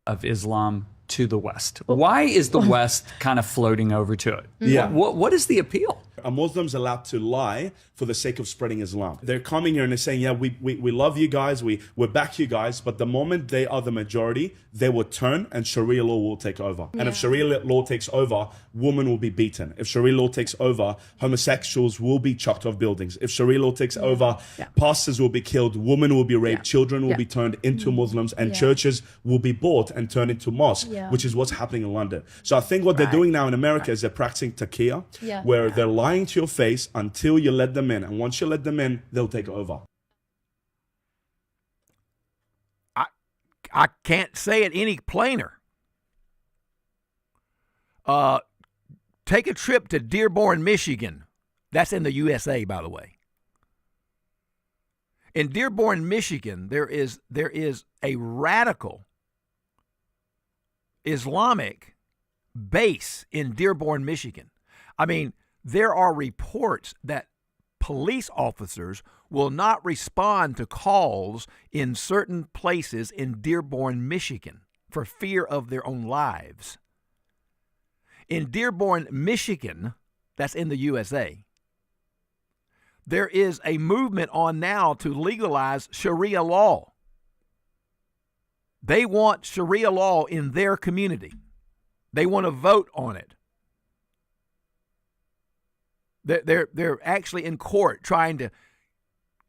Of Islam to the West. Why is the West kind of floating over to it? Yeah. What is the appeal? Are Muslims allowed to lie for the sake of spreading Islam? They're coming here and they're saying, yeah, we love you guys, we back you guys, but the moment they are the majority, they will turn and Sharia law will take over. And if Sharia law takes over, women will be beaten. If Sharia law takes over, homosexuals will be chucked off buildings. If Sharia law takes over, pastors will be killed, women will be raped, children will be turned into Muslims, and churches will be bought and turned into mosques, which is what's happening in London. So I think what they're doing now in America is they're practicing taqiyya, where they're lying to your face until you let them in. And once you let them in, they'll take over. I can't say it any plainer. Take a trip to Dearborn, Michigan. That's in the USA, by the way. In Dearborn, Michigan, there is a radical Islamic base in Dearborn, Michigan. I mean, there are reports that police officers will not respond to calls in certain places in Dearborn, Michigan for fear of their own lives. In Dearborn, Michigan, that's in the USA, there is a movement on now to legalize Sharia law. They want Sharia law in their community. They want to vote on it. They're actually in court trying to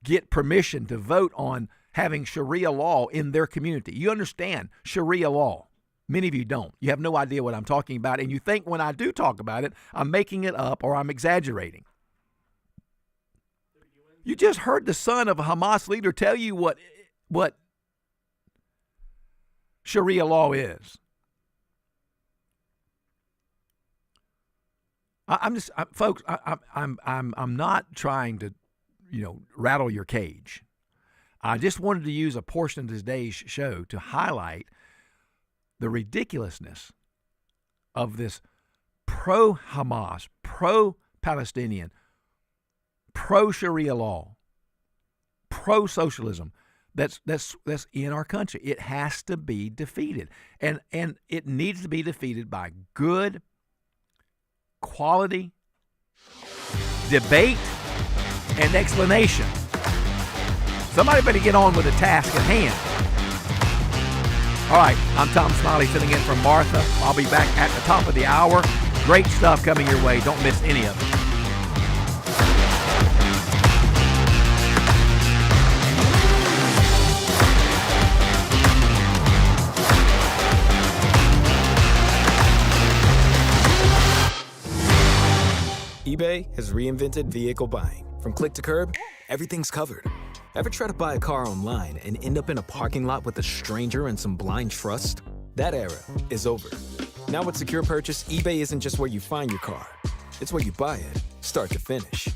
get permission to vote on having Sharia law in their community. You understand Sharia law. Many of you don't. You have no idea what I'm talking about, and you think when I do talk about it, I'm making it up or I'm exaggerating. You just heard the son of a Hamas leader tell you what Sharia law is. Folks, I'm not trying to, rattle your cage. I just wanted to use a portion of today's show to highlight the ridiculousness of this pro-Hamas, pro-Palestinian, pro-Sharia law, pro-socialism that's in our country. It has to be defeated, and it needs to be defeated by good, quality debate and explanation. Somebody better get on with the task at hand. All right, I'm Tom Smiley sitting in for Martha. I'll be back at the top of the hour. Great stuff coming your way. Don't miss any of it. eBay has reinvented vehicle buying. From click to curb, everything's covered. Ever try to buy a car online and end up in a parking lot with a stranger and some blind trust? That era is over. Now with Secure Purchase, eBay isn't just where you find your car. It's where you buy it, start to finish.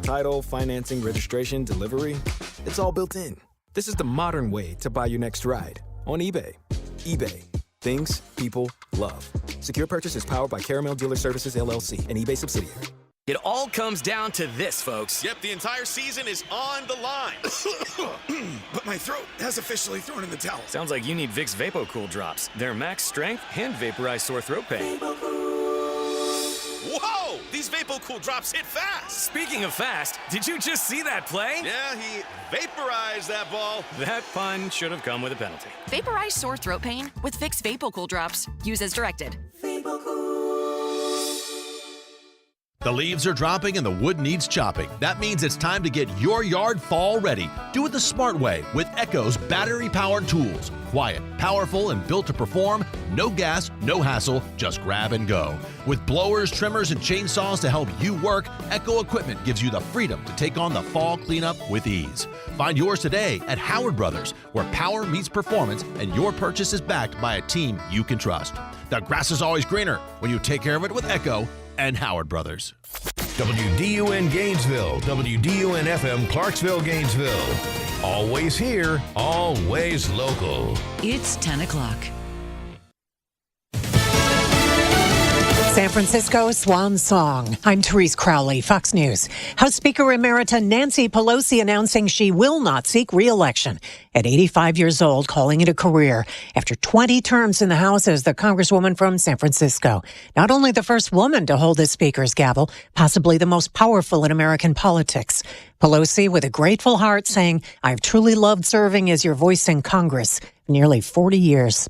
Title, financing, registration, delivery, it's all built in. This is the modern way to buy your next ride on eBay. eBay. Things people love. Secure Purchase is powered by Caramel Dealer Services, LLC, an eBay subsidiary. It all comes down to this, folks. Yep, the entire season is on the line. But my throat has officially thrown in the towel. Sounds like you need Vicks VapoCool drops. They're max strength and vaporize sore throat pain. Whoa! These VapoCool drops hit fast. Speaking of fast, did you just see that play? Yeah, he vaporized that ball. That pun should have come with a penalty. Vaporize sore throat pain with Vicks VapoCool drops. Use as directed. The leaves are dropping and the wood needs chopping. That means it's time to get your yard fall ready. Do it the smart way with Echo's battery-powered tools. Quiet, powerful, and built to perform. No gas, no hassle, just grab and go. With blowers, trimmers, and chainsaws to help you work, Echo Equipment gives you the freedom to take on the fall cleanup with ease. Find yours today at Howard Brothers, where power meets performance and your purchase is backed by a team you can trust. The grass is always greener when you take care of it with Echo and Howard Brothers. WDUN Gainesville, WDUN FM Clarksville, Gainesville. Always here, always local. It's 10 o'clock. San Francisco swan song. I'm Therese Crowley, Fox News. House Speaker Emerita Nancy Pelosi announcing she will not seek re-election at 85 years old, calling it a career after 20 terms in the House as the Congresswoman from San Francisco. Not only the first woman to hold the Speaker's gavel, possibly the most powerful in American politics. Pelosi, with a grateful heart, saying, "I've truly loved serving as your voice in Congress for nearly 40 years.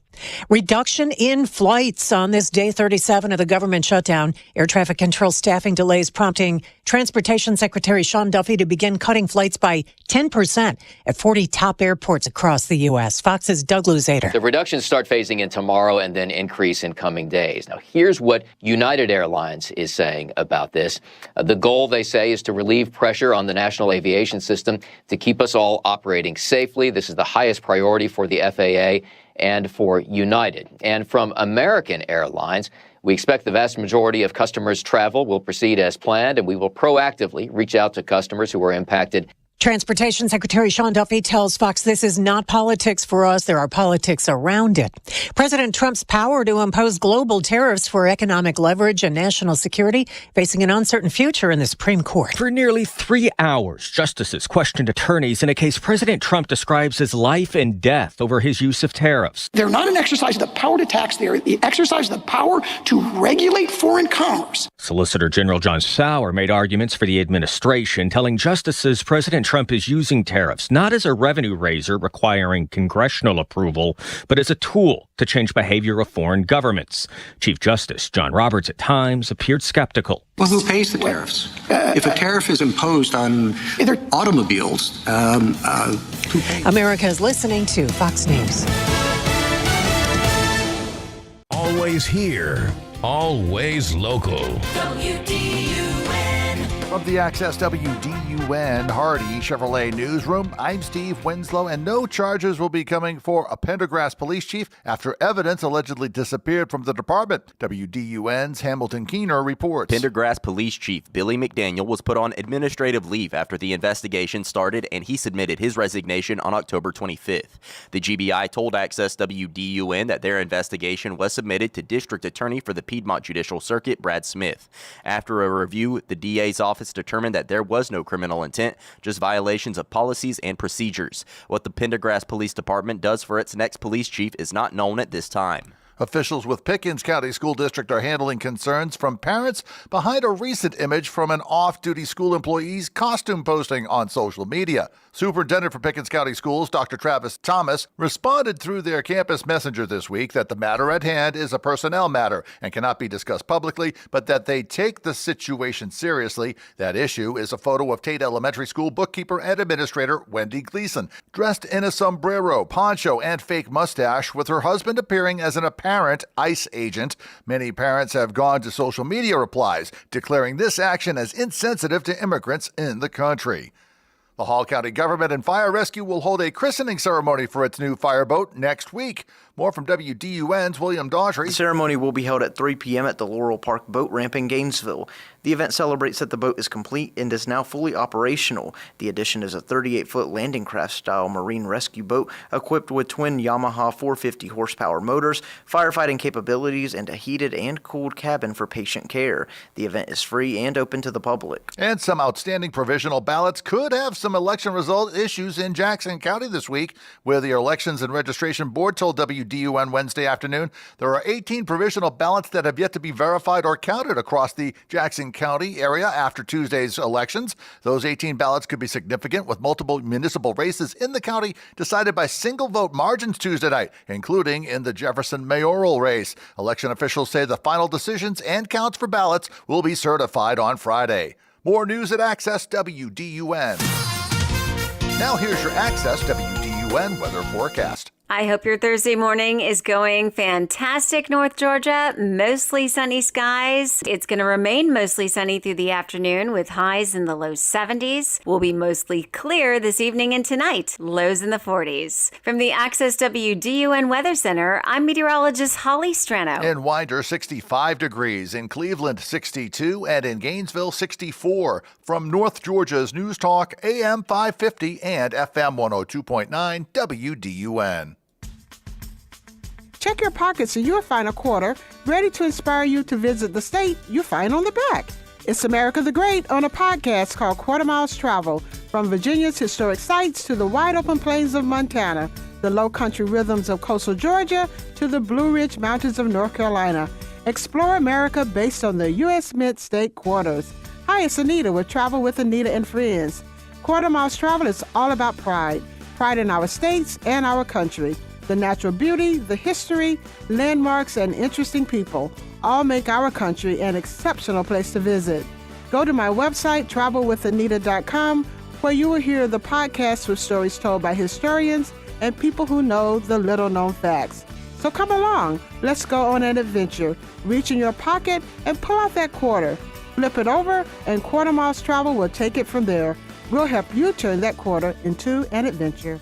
Reduction in flights on this day 37 of the government shutdown. Air traffic control staffing delays prompting Transportation Secretary Sean Duffy to begin cutting flights by 10% at 40 top airports across the U.S. Fox's Doug Luzader. The reductions start phasing in tomorrow and then increase in coming days. Now, here's what United Airlines is saying about this. The goal, they say, is to relieve pressure on the national aviation system to keep us all operating safely. This is the highest priority for the FAA and for United. And from American Airlines, we expect the vast majority of customers' travel will proceed as planned, and we will proactively reach out to customers who are impacted. Transportation Secretary Sean Duffy tells Fox this is not politics for us. There are politics around it. President Trump's power to impose global tariffs for economic leverage and national security facing an uncertain future in the Supreme Court. For nearly 3 hours, justices questioned attorneys in a case President Trump describes as life and death over his use of tariffs. They're not an exercise of the power to tax. They're the exercise of the power to regulate foreign commerce. Solicitor General John Sauer made arguments for the administration, telling justices President Trump is using tariffs not as a revenue raiser requiring congressional approval, but as a tool to change behavior of foreign governments. Chief Justice John Roberts at times appeared skeptical. Well, who pays the tariffs? If a tariff is imposed on automobiles, who pays? America is listening to Fox News. Always here, always local. From the Access WDUN Hardy Chevrolet Newsroom, I'm Steve Winslow, and no charges will be coming for a Pendergrass police chief after evidence allegedly disappeared from the department. WDUN's Hamilton Keener reports. Pendergrass Police Chief Billy McDaniel was put on administrative leave after the investigation started, and he submitted his resignation on October 25th. The GBI told Access WDUN that their investigation was submitted to District Attorney for the Piedmont Judicial Circuit, Brad Smith. After a review, the DA's office determined that there was no criminal intent, just violations of policies and procedures. What the Pendergrass Police Department does for its next police chief is not known at this time. Officials with Pickens County School District are handling concerns from parents behind a recent image from an off-duty school employee's costume posting on social media. Superintendent for Pickens County Schools, Dr. Travis Thomas, responded through their campus messenger this week that the matter at hand is a personnel matter and cannot be discussed publicly, but that they take the situation seriously. That issue is a photo of Tate Elementary School bookkeeper and administrator Wendy Gleason, dressed in a sombrero, poncho, and fake mustache, with her husband appearing as an apparent ICE agent. Many parents have gone to social media replies, declaring this action as insensitive to immigrants in the country. The Hall County Government and Fire Rescue will hold a christening ceremony for its new fireboat next week. More from WDUN's William Daughtry. The ceremony will be held at 3 p.m. at the Laurel Park Boat Ramp in Gainesville. The event celebrates that the boat is complete and is now fully operational. The addition is a 38-foot landing craft-style marine rescue boat equipped with twin Yamaha 450 horsepower motors, firefighting capabilities, and a heated and cooled cabin for patient care. The event is free and open to the public. And some outstanding provisional ballots could have some election result issues in Jackson County this week, where the Elections and Registration Board told WDUN Wednesday afternoon there are 18 provisional ballots that have yet to be verified or counted across the Jackson County area after Tuesday's elections. Those 18 ballots could be significant, with multiple municipal races in the county decided by single vote margins Tuesday night, including in the Jefferson mayoral race. Election officials say the final decisions and counts for ballots will be certified on Friday. More news at Access WDUN. Now here's your Access WDUN weather forecast. I hope your Thursday morning is going fantastic, North Georgia. Mostly sunny skies. It's going to remain mostly sunny through the afternoon with highs in the low 70s. We'll be mostly clear this evening and tonight, lows in the 40s. From the Access WDUN Weather Center, I'm meteorologist Holly Strano. In Winder, 65 degrees. In Cleveland, 62. And in Gainesville, 64. From North Georgia's News Talk, AM 550 and FM 102.9 WDUN. Check your pocket so you'll find a quarter ready to inspire you to visit the state you find on the back. It's America the Great on a podcast called Quarter Miles Travel, from Virginia's historic sites to the wide-open plains of Montana, the low-country rhythms of coastal Georgia to the Blue Ridge Mountains of North Carolina. Explore America based on the U.S. Mint State Quarters. Hi, it's Anita with Travel with Anita and Friends. Quarter Miles Travel is all about pride in our states and our country. The natural beauty, the history, landmarks, and interesting people all make our country an exceptional place to visit. Go to my website, travelwithanita.com, where you will hear the podcast with stories told by historians and people who know the little-known facts. So come along, let's go on an adventure. Reach in your pocket and pull out that quarter. Flip it over, and Quarter Miles Travel will take it from there. We'll help you turn that quarter into an adventure.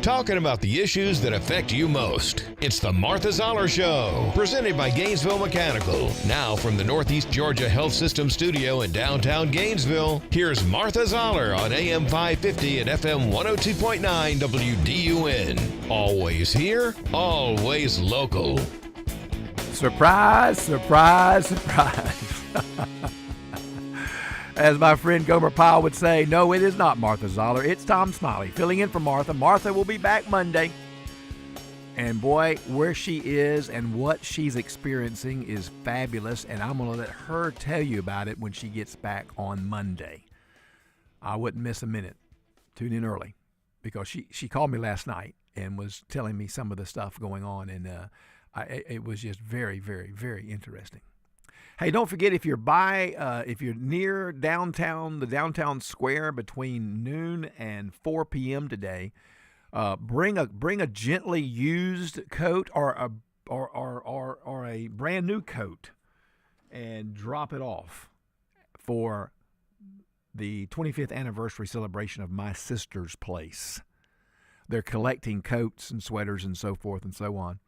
Talking about the issues that affect you most. It's the Martha Zoller Show, presented by Gainesville Mechanical. Now from the Northeast Georgia Health System studio in downtown Gainesville, here's Martha Zoller on AM 550 and FM 102.9 WDUN. Always here, always local. Surprise, surprise, surprise. As my friend Gomer Pyle would say, no, it is not Martha Zoller. It's Tom Smiley filling in for Martha. Martha will be back Monday. And boy, where she is and what she's experiencing is fabulous. And I'm going to let her tell you about it when she gets back on Monday. I wouldn't miss a minute. Tune in early, because she called me last night and was telling me some of the stuff going on. And it was just very, very, very interesting. Hey, don't forget, if you're near downtown, the downtown square between noon and 4 p.m. today, bring a gently used coat or a brand new coat and drop it off for the 25th anniversary celebration of My Sister's Place. They're collecting coats and sweaters and so forth and so on.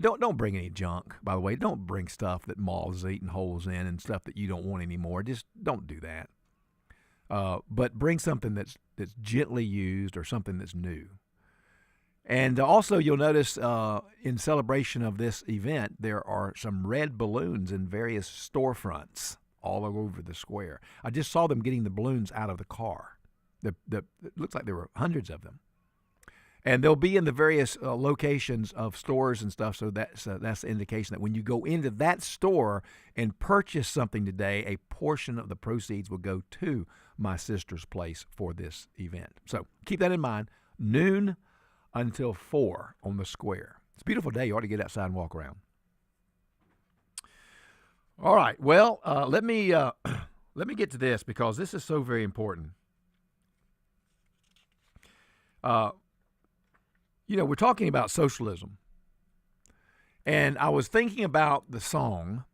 Don't bring any junk, by the way. Don't bring stuff that moths eating holes in and stuff that you don't want anymore. Just don't do that. But bring something that's gently used or something that's new. And also, you'll notice in celebration of this event, there are some red balloons in various storefronts all over the square. I just saw them getting the balloons out of the car. It looks like there were hundreds of them. And they'll be in the various locations of stores and stuff, so that's the indication that when you go into that store and purchase something today, a portion of the proceeds will go to My Sister's Place for this event. So keep that in mind, noon until 4 on the square. It's a beautiful day. You ought to get outside and walk around. All right, well, let me get to this, because this is so very important. We're talking about socialism. And I was thinking about the song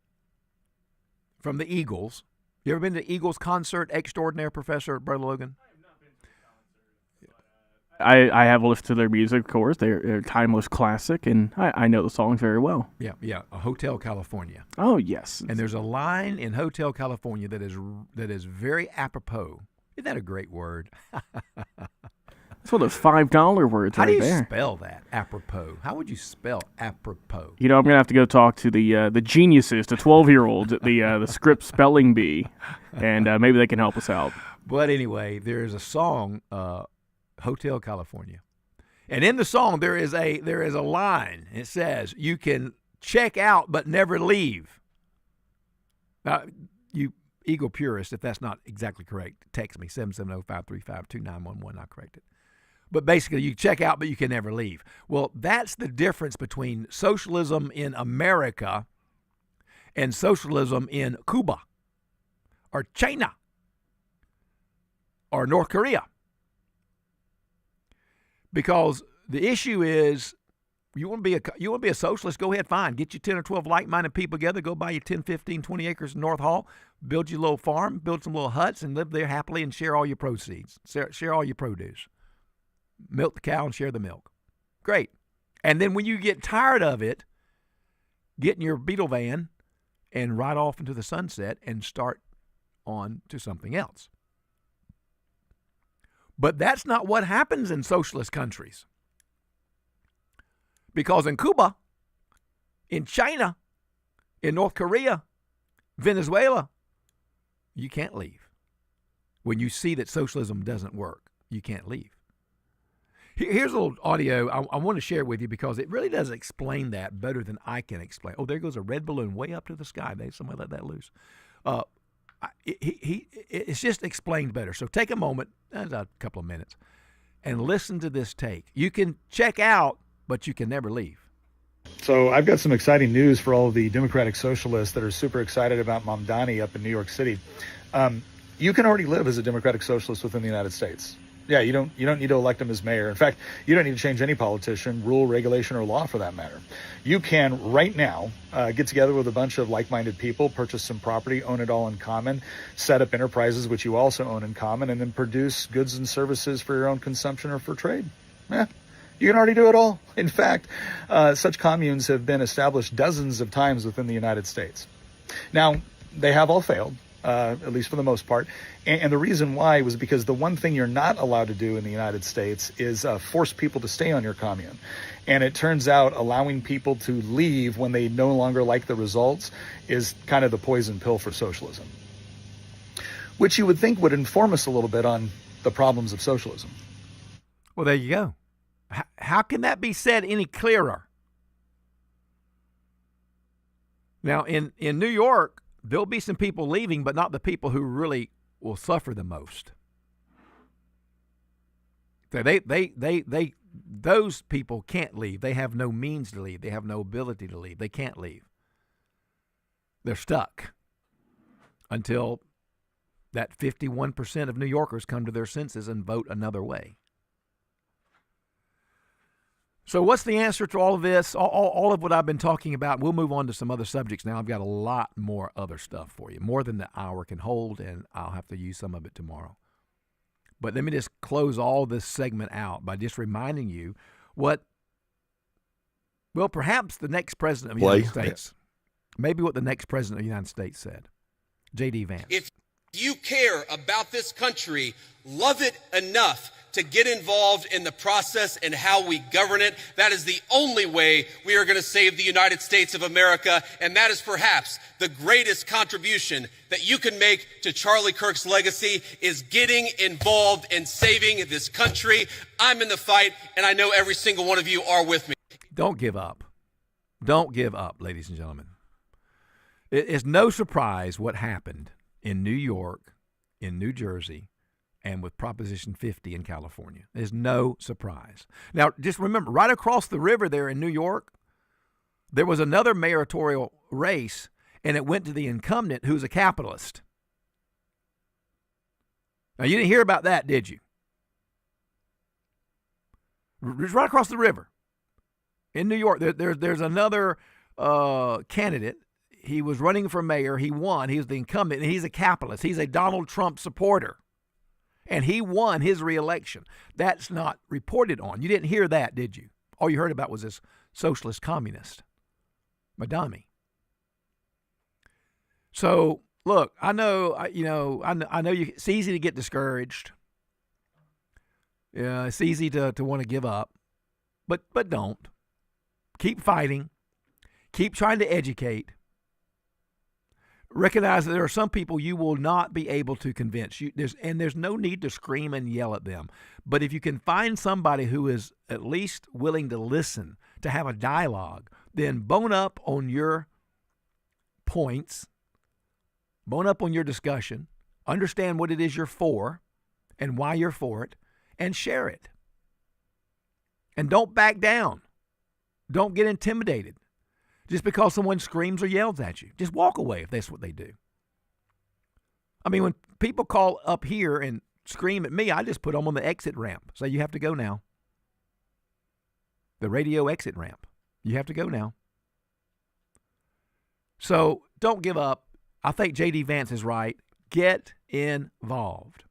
from the Eagles. You ever been to the Eagles concert extraordinaire, Professor Brother Logan? I have not been to the concert. I have listened to their music, of course. They're a timeless classic, and I know the songs very well. Yeah, Hotel California. Oh, yes. And there's a line in Hotel California that is very apropos. Isn't that a great word? That's one of those $5 words right there. How do you spell that, apropos? How would you spell apropos? I'm going to have to go talk to the geniuses, the 12-year-olds at the Script Spelling Bee, and maybe they can help us out. But anyway, there is a song, Hotel California. And in the song, there is a line. It says, you can check out but never leave. Now, you Eagle purist, if that's not exactly correct, text me, 770-535-2911. I'll correct it. But basically, you check out, but you can never leave. Well, that's the difference between socialism in America and socialism in Cuba or China or North Korea. Because the issue is, you want to be a socialist, go ahead, fine. Get you 10 or 12 like-minded people together, go buy you 10, 15, 20 acres in North Hall, build you a little farm, build some little huts, and live there happily and share all your proceeds, share all your produce. Milk the cow and share the milk. Great. And then when you get tired of it, get in your Beetle van and ride off into the sunset and start on to something else. But that's not what happens in socialist countries. Because in Cuba, in China, in North Korea, Venezuela, you can't leave. When you see that socialism doesn't work, you can't leave. Here's a little audio I want to share with you because it really does explain that better than I can explain. Oh, there goes a red balloon way up to the sky. Somebody let that loose. It's just explained better. So take a moment, a couple of minutes, and listen to this take. You can check out, but you can never leave. So I've got some exciting news for all of the Democratic Socialists that are super excited about Mamdani up in New York City. You can already live as a Democratic Socialist within the United States. Yeah, you don't need to elect him as mayor. In fact, you don't need to change any politician, rule, regulation, or law for that matter. You can right now get together with a bunch of like-minded people, purchase some property, own it all in common, set up enterprises which you also own in common, and then produce goods and services for your own consumption or for trade. Yeah. You can already do it all. In fact, such communes have been established dozens of times within the United States. Now, they have all failed, at least for the most part. And the reason why was because the one thing you're not allowed to do in the United States is force people to stay on your commune. And it turns out allowing people to leave when they no longer like the results is kind of the poison pill for socialism, which you would think would inform us a little bit on the problems of socialism. Well, there you go. How can that be said any clearer? Now, in New York, there'll be some people leaving, but not the people who really will suffer the most. So those people can't leave. They have no means to leave. They have no ability to leave. They can't leave. They're stuck until that 51% of New Yorkers come to their senses and vote another way. So what's the answer to all of this? All of what I've been talking about. We'll move on to some other subjects now. I've got a lot more other stuff for you, more than the hour can hold, and I'll have to use some of it tomorrow. But let me just close all this segment out by just reminding you perhaps the next president of the United States, maybe what the next president of the United States said, J.D. Vance. If you care about this country, love it enough to get involved in the process and how we govern it. That is the only way we are going to save the United States of America, and that is perhaps the greatest contribution that you can make to Charlie Kirk's legacy is getting involved in saving this country. I'm in the fight, and I know every single one of you are with me. Don't give up. Don't give up, ladies and gentlemen. It's no surprise what happened in New York, in New Jersey, and with Proposition 50 in California. There's no surprise. Now, just remember, right across the river there in New York, there was another mayoral race, and it went to the incumbent who's a capitalist. Now, you didn't hear about that, did you? Just right across the river in New York, there's another candidate. He was running for mayor. He won. He was the incumbent, and he's a capitalist. He's a Donald Trump supporter. And he won his reelection. That's not reported on. You didn't hear that, did you? All you heard about was this socialist communist, Madami. So, look, I know it's easy to get discouraged. Yeah, it's easy to want to give up, but don't. Keep fighting. Keep trying to educate. Recognize that there are some people you will not be able to convince. There's no need to scream and yell at them. But if you can find somebody who is at least willing to listen, to have a dialogue, then bone up on your points, bone up on your discussion, understand what it is you're for and why you're for it, and share it. And don't back down. Don't get intimidated. Just because someone screams or yells at you. Just walk away if that's what they do. I mean, when people call up here and scream at me, I just put them on the exit ramp. Say, you have to go now. The radio exit ramp. You have to go now. So don't give up. I think J.D. Vance is right. Get involved.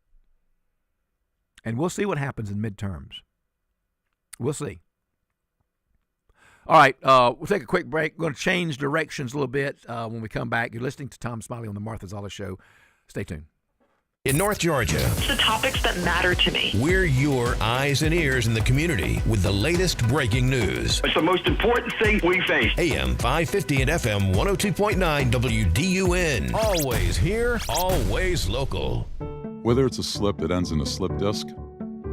And we'll see what happens in midterms. We'll see. All right, we'll take a quick break. We're going to change directions a little bit when we come back. You're listening to Tom Smiley on the Martha Zoller Show. Stay tuned. In North Georgia, It's the topics that matter to me. we're your eyes and ears in the community with the latest breaking news. It's the most important thing we face. AM 550 and FM 102.9 WDUN. Always here, always local. Whether it's a slip that ends in a slip disc,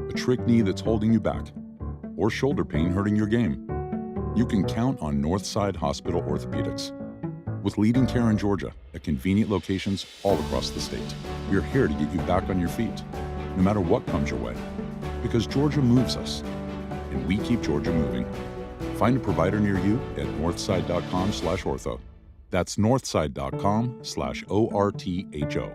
a trick knee that's holding you back, or shoulder pain hurting your game, you can count on Northside Hospital Orthopedics. With leading care in Georgia at convenient locations all across the state, we're here to get you back on your feet, no matter what comes your way. Because Georgia moves us, and we keep Georgia moving. Find a provider near you at northside.com/ortho. That's northside.com/ORTHO.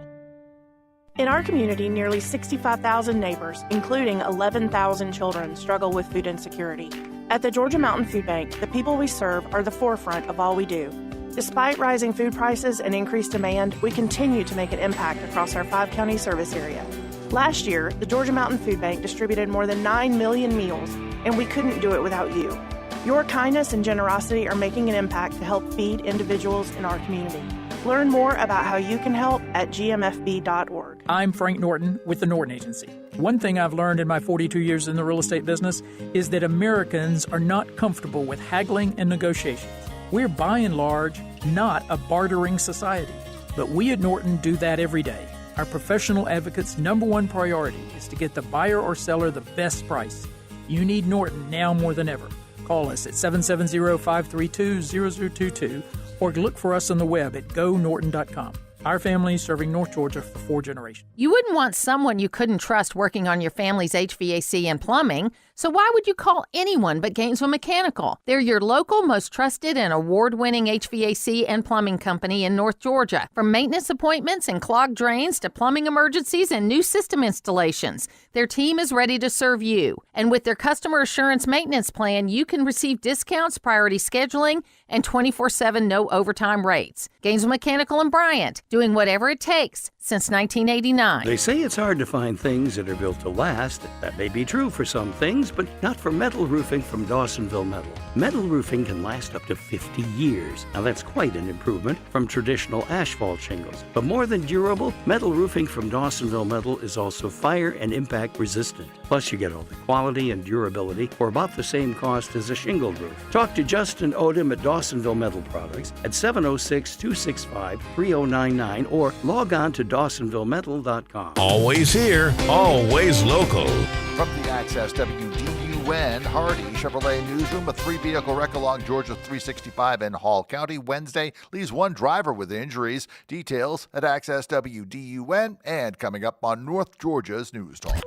In our community, nearly 65,000 neighbors, including 11,000 children, struggle with food insecurity. At the Georgia Mountain Food Bank, the people we serve are the forefront of all we do. Despite rising food prices and increased demand, we continue to make an impact across our 5-county service area. Last year, the Georgia Mountain Food Bank distributed more than 9 million meals, and we couldn't do it without you. Your kindness and generosity are making an impact to help feed individuals in our community. Learn more about how you can help at gmfb.org. I'm Frank Norton with the Norton Agency. One thing I've learned in my 42 years in the real estate business is that Americans are not comfortable with haggling and negotiations. We're by and large not a bartering society, but we at Norton do that every day. Our professional advocates' number one priority is to get the buyer or seller the best price. You need Norton now more than ever. Call us at 770-532-0022 or look for us on the web at gonorton.com. Our family serving North Georgia for 4 generations. You wouldn't want someone you couldn't trust working on your family's HVAC and plumbing, so why would you call anyone but Gainesville Mechanical? They're your local, most trusted and award-winning HVAC and plumbing company in North Georgia. From maintenance appointments and clogged drains to plumbing emergencies and new system installations, their team is ready to serve you. And with their customer assurance maintenance plan, you can receive discounts, priority scheduling, and 24/7 no overtime rates. Gainesville Mechanical and Bryant, doing whatever it takes since 1989. They say it's hard to find things that are built to last. That may be true for some things, but not for metal roofing from Dawsonville Metal. Metal roofing can last up to 50 years. Now that's quite an improvement from traditional asphalt shingles. But more than durable, metal roofing from Dawsonville Metal is also fire and impact resistant. Plus you get all the quality and durability for about the same cost as a shingled roof. Talk to Justin Odom at Dawsonville Metal Products at 706-265-3099 or log on to DawsonvilleMetal.com. Always here, always local. From the Access WDUN Hardy Chevrolet Newsroom, a 3-vehicle wreck along Georgia 365 in Hall County Wednesday leaves 1 driver with injuries. Details at Access WDUN and coming up on North Georgia's News Talk.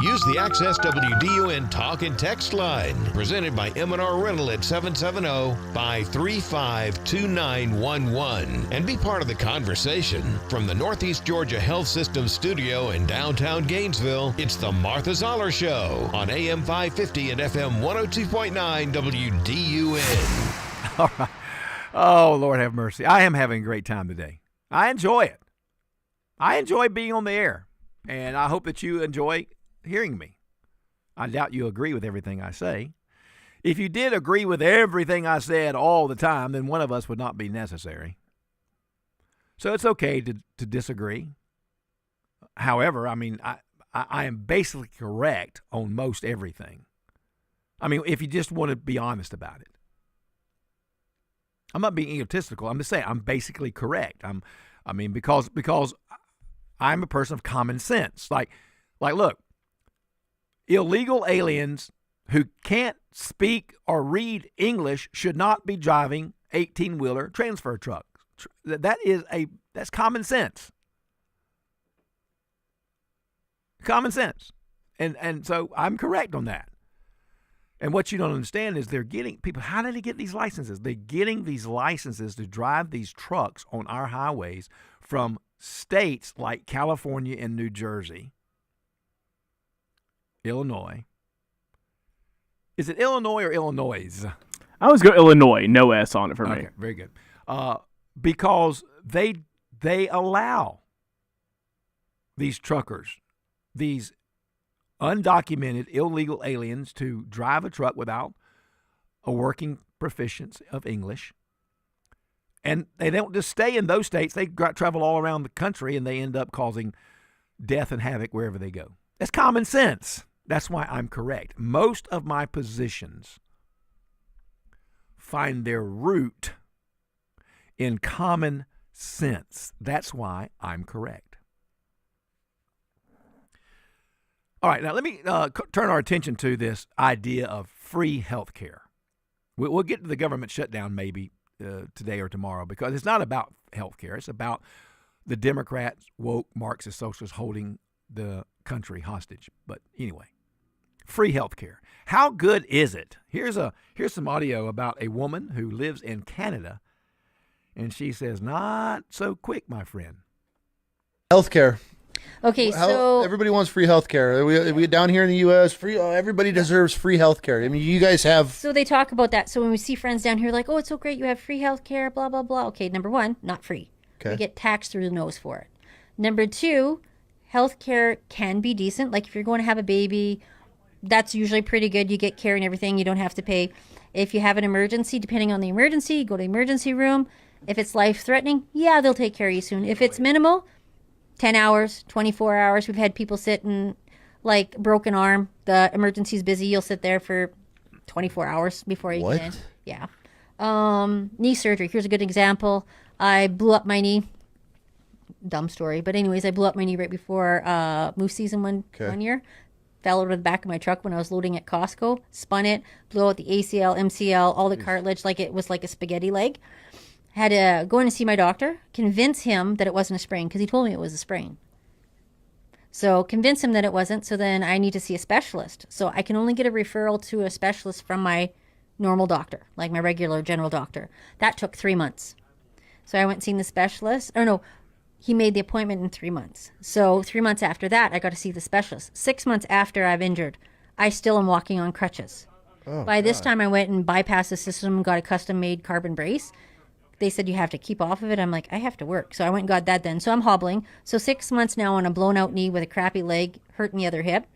Use the Access WDUN Talk and Text line, presented by M&R Rental at 770-535-2911, and be part of the conversation. From the Northeast Georgia Health System studio in downtown Gainesville, it's the Martha Zoller Show on AM 550 and FM 102.9 WDUN. All right. Oh, Lord have mercy. I am having a great time today. I enjoy it. I enjoy being on the air, and I hope that you enjoy hearing me. I doubt you agree with everything I say. If you did agree with everything I said all the time, then one of us would not be necessary. So it's okay to disagree. However, I mean, I am basically correct on most everything. I mean, if you just want to be honest about it. I'm not being egotistical. I'm just saying I'm basically correct. Because I'm a person of common sense. Like look, illegal aliens who can't speak or read English should not be driving 18-wheeler transfer trucks. That's common sense. Common sense. And so I'm correct on that. And what you don't understand is they're getting people. How did they get these licenses? They're getting these licenses to drive these trucks on our highways from states like California and New Jersey, Illinois. Is it Illinois or Illinois? I always go Illinois, no S on it for me. Okay, very good. Because they allow these truckers, these undocumented illegal aliens, to drive a truck without a working proficiency of English. And they don't just stay in those states. They travel all around the country, and they end up causing death and havoc wherever they go. That's common sense. That's why I'm correct. Most of my positions find their root in common sense. That's why I'm correct. All right, now let me turn our attention to this idea of free health care. We'll get to the government shutdown maybe today or tomorrow, because it's not about health care. It's about the Democrats, woke, Marxist, socialists holding the country hostage. But anyway, free health care. How good is it? Here's some audio about a woman who lives in Canada, and she says, not so quick, my friend. Healthcare. Okay, so everybody wants free healthcare. We down here in the U.S., free. Everybody deserves free healthcare. I mean, you guys have. So they talk about that. So when we see friends down here, like, oh, it's so great, you have free healthcare, blah blah blah. Okay, number one, not free. Okay. We get taxed through the nose for it. Number two, healthcare can be decent. Like if you're going to have a baby, that's usually pretty good. You get care and everything. You don't have to pay. If you have an emergency, depending on the emergency, you go to the emergency room. If it's life-threatening, yeah, they'll take care of you soon. If it's minimal, 10 hours, 24 hours. We've had people sit in, like, broken arm. The emergency's busy. You'll sit there for 24 hours before you get in. Yeah. Knee surgery. Here's a good example. I blew up my knee. Dumb story. But anyways, I blew up my knee right before moose season one year. Fell over the back of my truck when I was loading at Costco. Spun it. Blew out the ACL, MCL, all the cartilage like it was like a spaghetti leg. Had to go in and see my doctor, convince him that it wasn't a sprain, because he told me it was a sprain. So convince him that it wasn't, so then I need to see a specialist. So I can only get a referral to a specialist from my normal doctor, like my regular general doctor. That took 3 months. So I went and seen the specialist. Oh, no, he made the appointment in 3 months. So 3 months after that, I got to see the specialist. 6 months after I've injured, I still am walking on crutches. By this time, I went and bypassed the system and got a custom-made carbon brace. They said you have to keep off of it. I'm like, I have to work. So I went and got that then. So I'm hobbling. So 6 months now on a blown out knee with a crappy leg, hurting the other hip.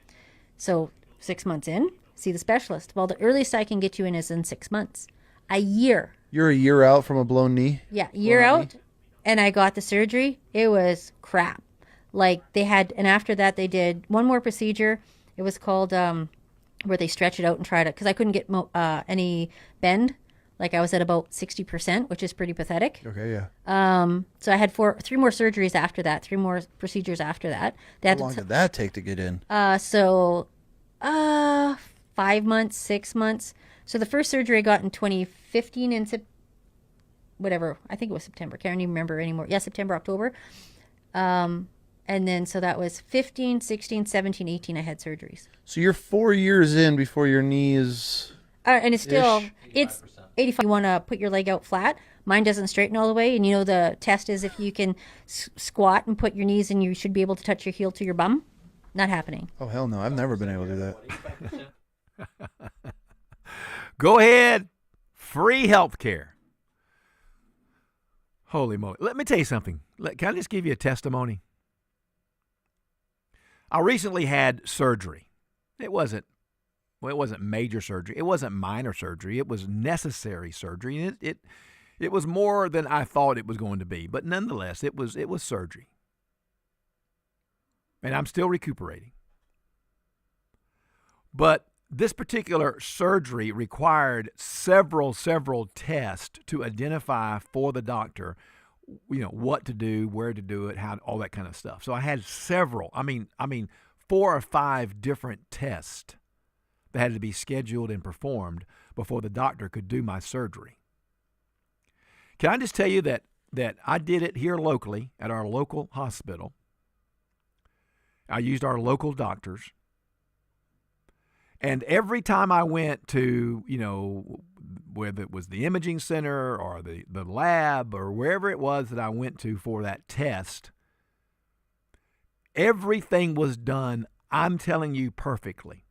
So 6 months in, see the specialist. Well, the earliest I can get you in is in 6 months. A year. You're a year out from a blown knee? Yeah, year out. And I got the surgery. It was crap. Like they had, and after that they did one more procedure. It was called where they stretch it out and try to, because I couldn't get any bend. Like I was at about 60%, which is pretty pathetic. Okay, yeah. So I had 3 more surgeries after that, 3 more procedures after that. How long did that take to get in? 5 months, 6 months. So the first surgery I got in 2015 in whatever, I think it was September. Can't even remember anymore. Yeah, September, October. And then so that was 15, 16, 17, 18 I had surgeries. So you're 4 years in before your knee is... and it's still, it's 85. You want to put your leg out flat. Mine doesn't straighten all the way. And you know the test is if you can squat and put your knees and you should be able to touch your heel to your bum. Not happening. Oh, hell no. I've never been able to do that. Go ahead. Free health care. Holy moly. Let me tell you something. Can I just give you a testimony? I recently had surgery. It wasn't major surgery. It wasn't minor surgery. It was necessary surgery. And it was more than I thought it was going to be. But nonetheless, it was surgery. And I'm still recuperating. But this particular surgery required several tests to identify for the doctor, what to do, where to do it, how, all that kind of stuff. So I had several, 4 or 5 different tests that had to be scheduled and performed before the doctor could do my surgery. Can I just tell you that I did it here locally at our local hospital. I used our local doctors. And every time I went to, whether it was the imaging center or the lab or wherever it was that I went to for that test, everything was done, I'm telling you, perfectly.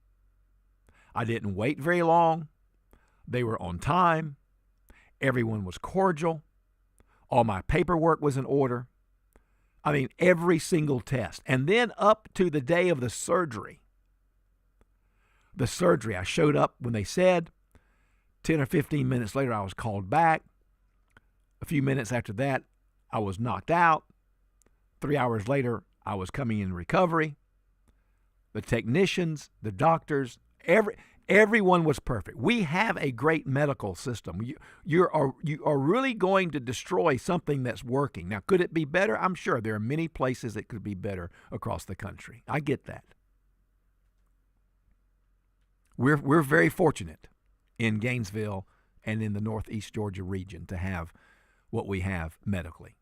I didn't wait very long. They were on time. Everyone was cordial. All my paperwork was in order. Every single test. And then up to the day of the surgery, I showed up when they said. 10 or 15 minutes later, I was called back. A few minutes after that, I was knocked out. 3 hours later, I was coming in recovery. The technicians, the doctors, everyone was perfect. We have a great medical system. You are really going to destroy something that's working. Now, could it be better? I'm sure there are many places it could be better across the country. I get that. We're very fortunate in Gainesville and in the Northeast Georgia region to have what we have medically.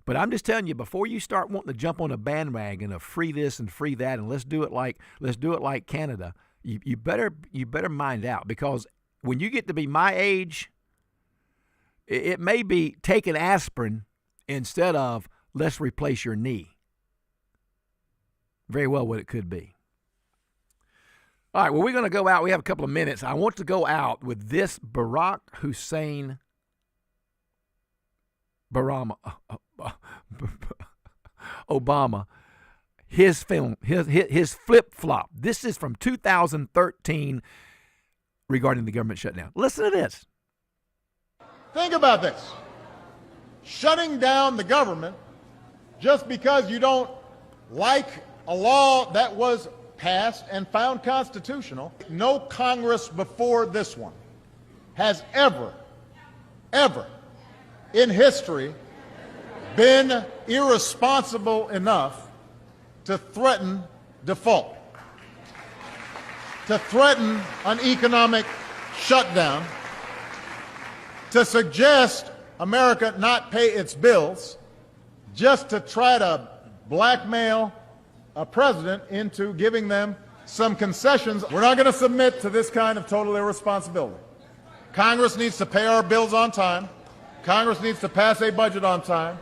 But I'm just telling you, before you start wanting to jump on a bandwagon of free this and free that, and let's do it like Canada, you better mind out, because when you get to be my age, it may be take an aspirin instead of let's replace your knee. Very well what it could be. All right, well, we're going to go out. We have a couple of minutes. I want to go out with this Barack Hussein Obama, his film, his flip-flop. This is from 2013 regarding the government shutdown. Listen to this. Think about this. Shutting down the government just because you don't like a law that was passed and found constitutional. No Congress before this one has ever in history been irresponsible enough to threaten default, to threaten an economic shutdown, to suggest America not pay its bills, just to try to blackmail a president into giving them some concessions. We're not going to submit to this kind of total irresponsibility. Congress needs to pay our bills on time. Congress needs to pass a budget on time.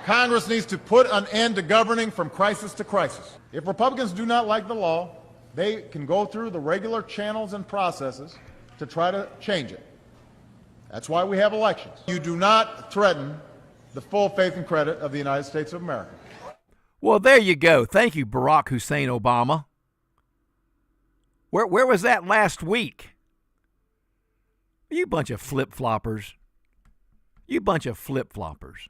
Congress needs to put an end to governing from crisis to crisis. If Republicans do not like the law, they can go through the regular channels and processes to try to change it. That's why we have elections. You do not threaten the full faith and credit of the United States of America. Well, there you go. Thank you, Barack Hussein Obama. Where was that last week? You bunch of flip-floppers. You bunch of flip-floppers.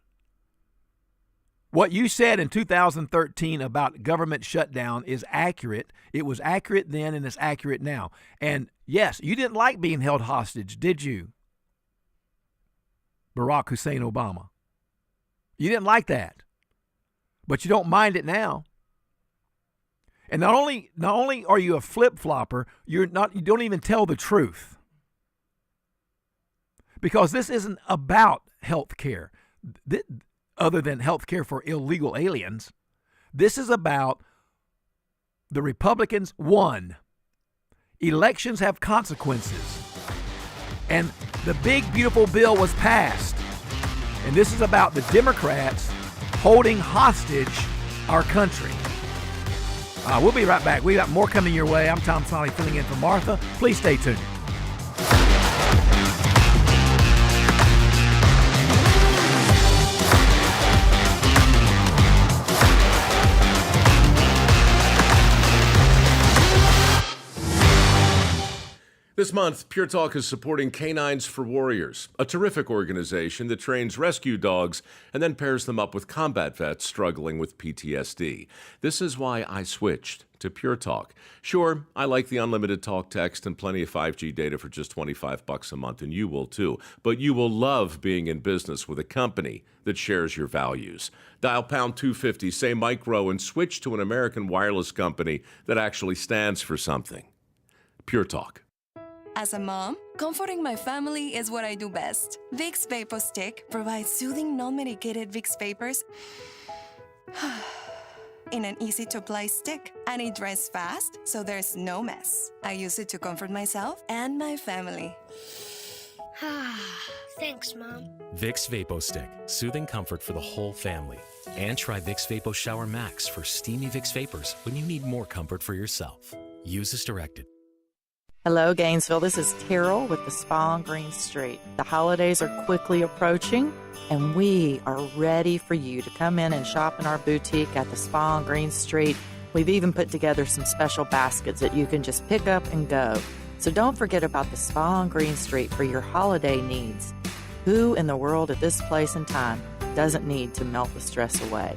What you said in 2013 about government shutdown is accurate. It was accurate then and it's accurate now. And yes, you didn't like being held hostage, did you? Barack Hussein Obama. You didn't like that. But you don't mind it now. And not only are you a flip-flopper, you don't even tell the truth. Because this isn't about health care, other than health care for illegal aliens. This is about the Republicans won. Elections have consequences. And the big, beautiful bill was passed. And this is about the Democrats holding hostage our country. We'll be right back. We got more coming your way. I'm Tom Smiley filling in for Martha. Please stay tuned. This month, Pure Talk is supporting Canines for Warriors, a terrific organization that trains rescue dogs and then pairs them up with combat vets struggling with PTSD. This is why I switched to Pure Talk. Sure, I like the unlimited talk, text, and plenty of 5G data for just $25 a month, and you will too. But you will love being in business with a company that shares your values. Dial pound 250, say micro, and switch to an American wireless company that actually stands for something. Pure Talk. As a mom, comforting my family is what I do best. Vicks Vapor Stick provides soothing, non-medicated Vicks vapors in an easy-to-apply stick, and it dries fast, so there's no mess. I use it to comfort myself and my family. Thanks, Mom. Vicks Vapo Stick, soothing comfort for the whole family. And try Vicks Vapo Shower Max for steamy Vicks vapors when you need more comfort for yourself. Use as directed. Hello, Gainesville. This is Carol with the Spa on Green Street. The holidays are quickly approaching, and we are ready for you to come in and shop in our boutique at the Spa on Green Street. We've even put together some special baskets that you can just pick up and go. So don't forget about the Spa on Green Street for your holiday needs. Who in the world at this place and time doesn't need to melt the stress away?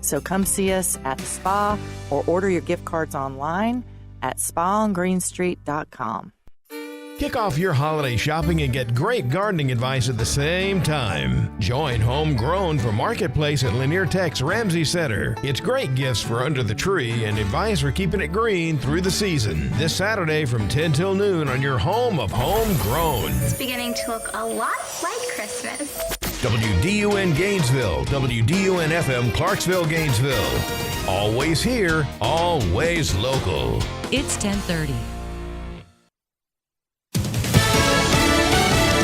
So come see us at the spa or order your gift cards online at spaongreenstreet.com. Kick off your holiday shopping and get great gardening advice at the same time. Join Homegrown for Marketplace at Lanier Tech's Ramsey Center. It's great gifts for under the tree and advice for keeping it green through the season. This Saturday from 10 till noon on your home of Homegrown. It's beginning to look a lot like Christmas. WDUN Gainesville, WDUN FM Clarksville, Gainesville. Always here, always local. It's 10:30.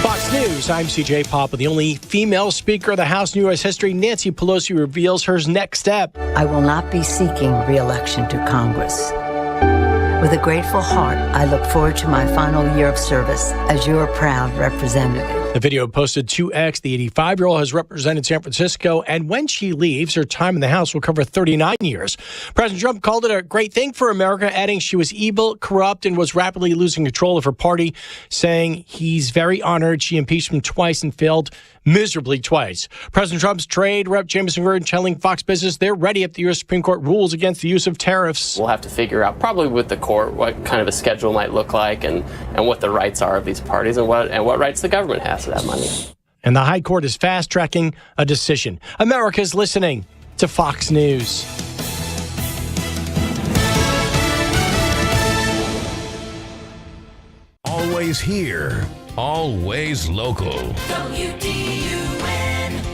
Fox News, I'm CJ Papa. The only female Speaker of the House in U.S. history, Nancy Pelosi, reveals her next step. I will not be seeking re-election to Congress. With a grateful heart, I look forward to my final year of service as your proud representative. The video posted to X. The 85-year-old has represented San Francisco, and when she leaves, her time in the House will cover 39 years. President Trump called it a great thing for America, adding she was evil, corrupt, and was rapidly losing control of her party, saying he's very honored she impeached him twice and failed miserably twice. President Trump's trade rep Jameson Verdon telling Fox Business they're ready if the U.S. Supreme Court rules against the use of tariffs. We'll have to figure out, probably with the court, what kind of a schedule might look like and what the rights are of these parties and what rights the government has to that money. And the High Court is fast-tracking a decision. America's listening to Fox News. Always here, always local.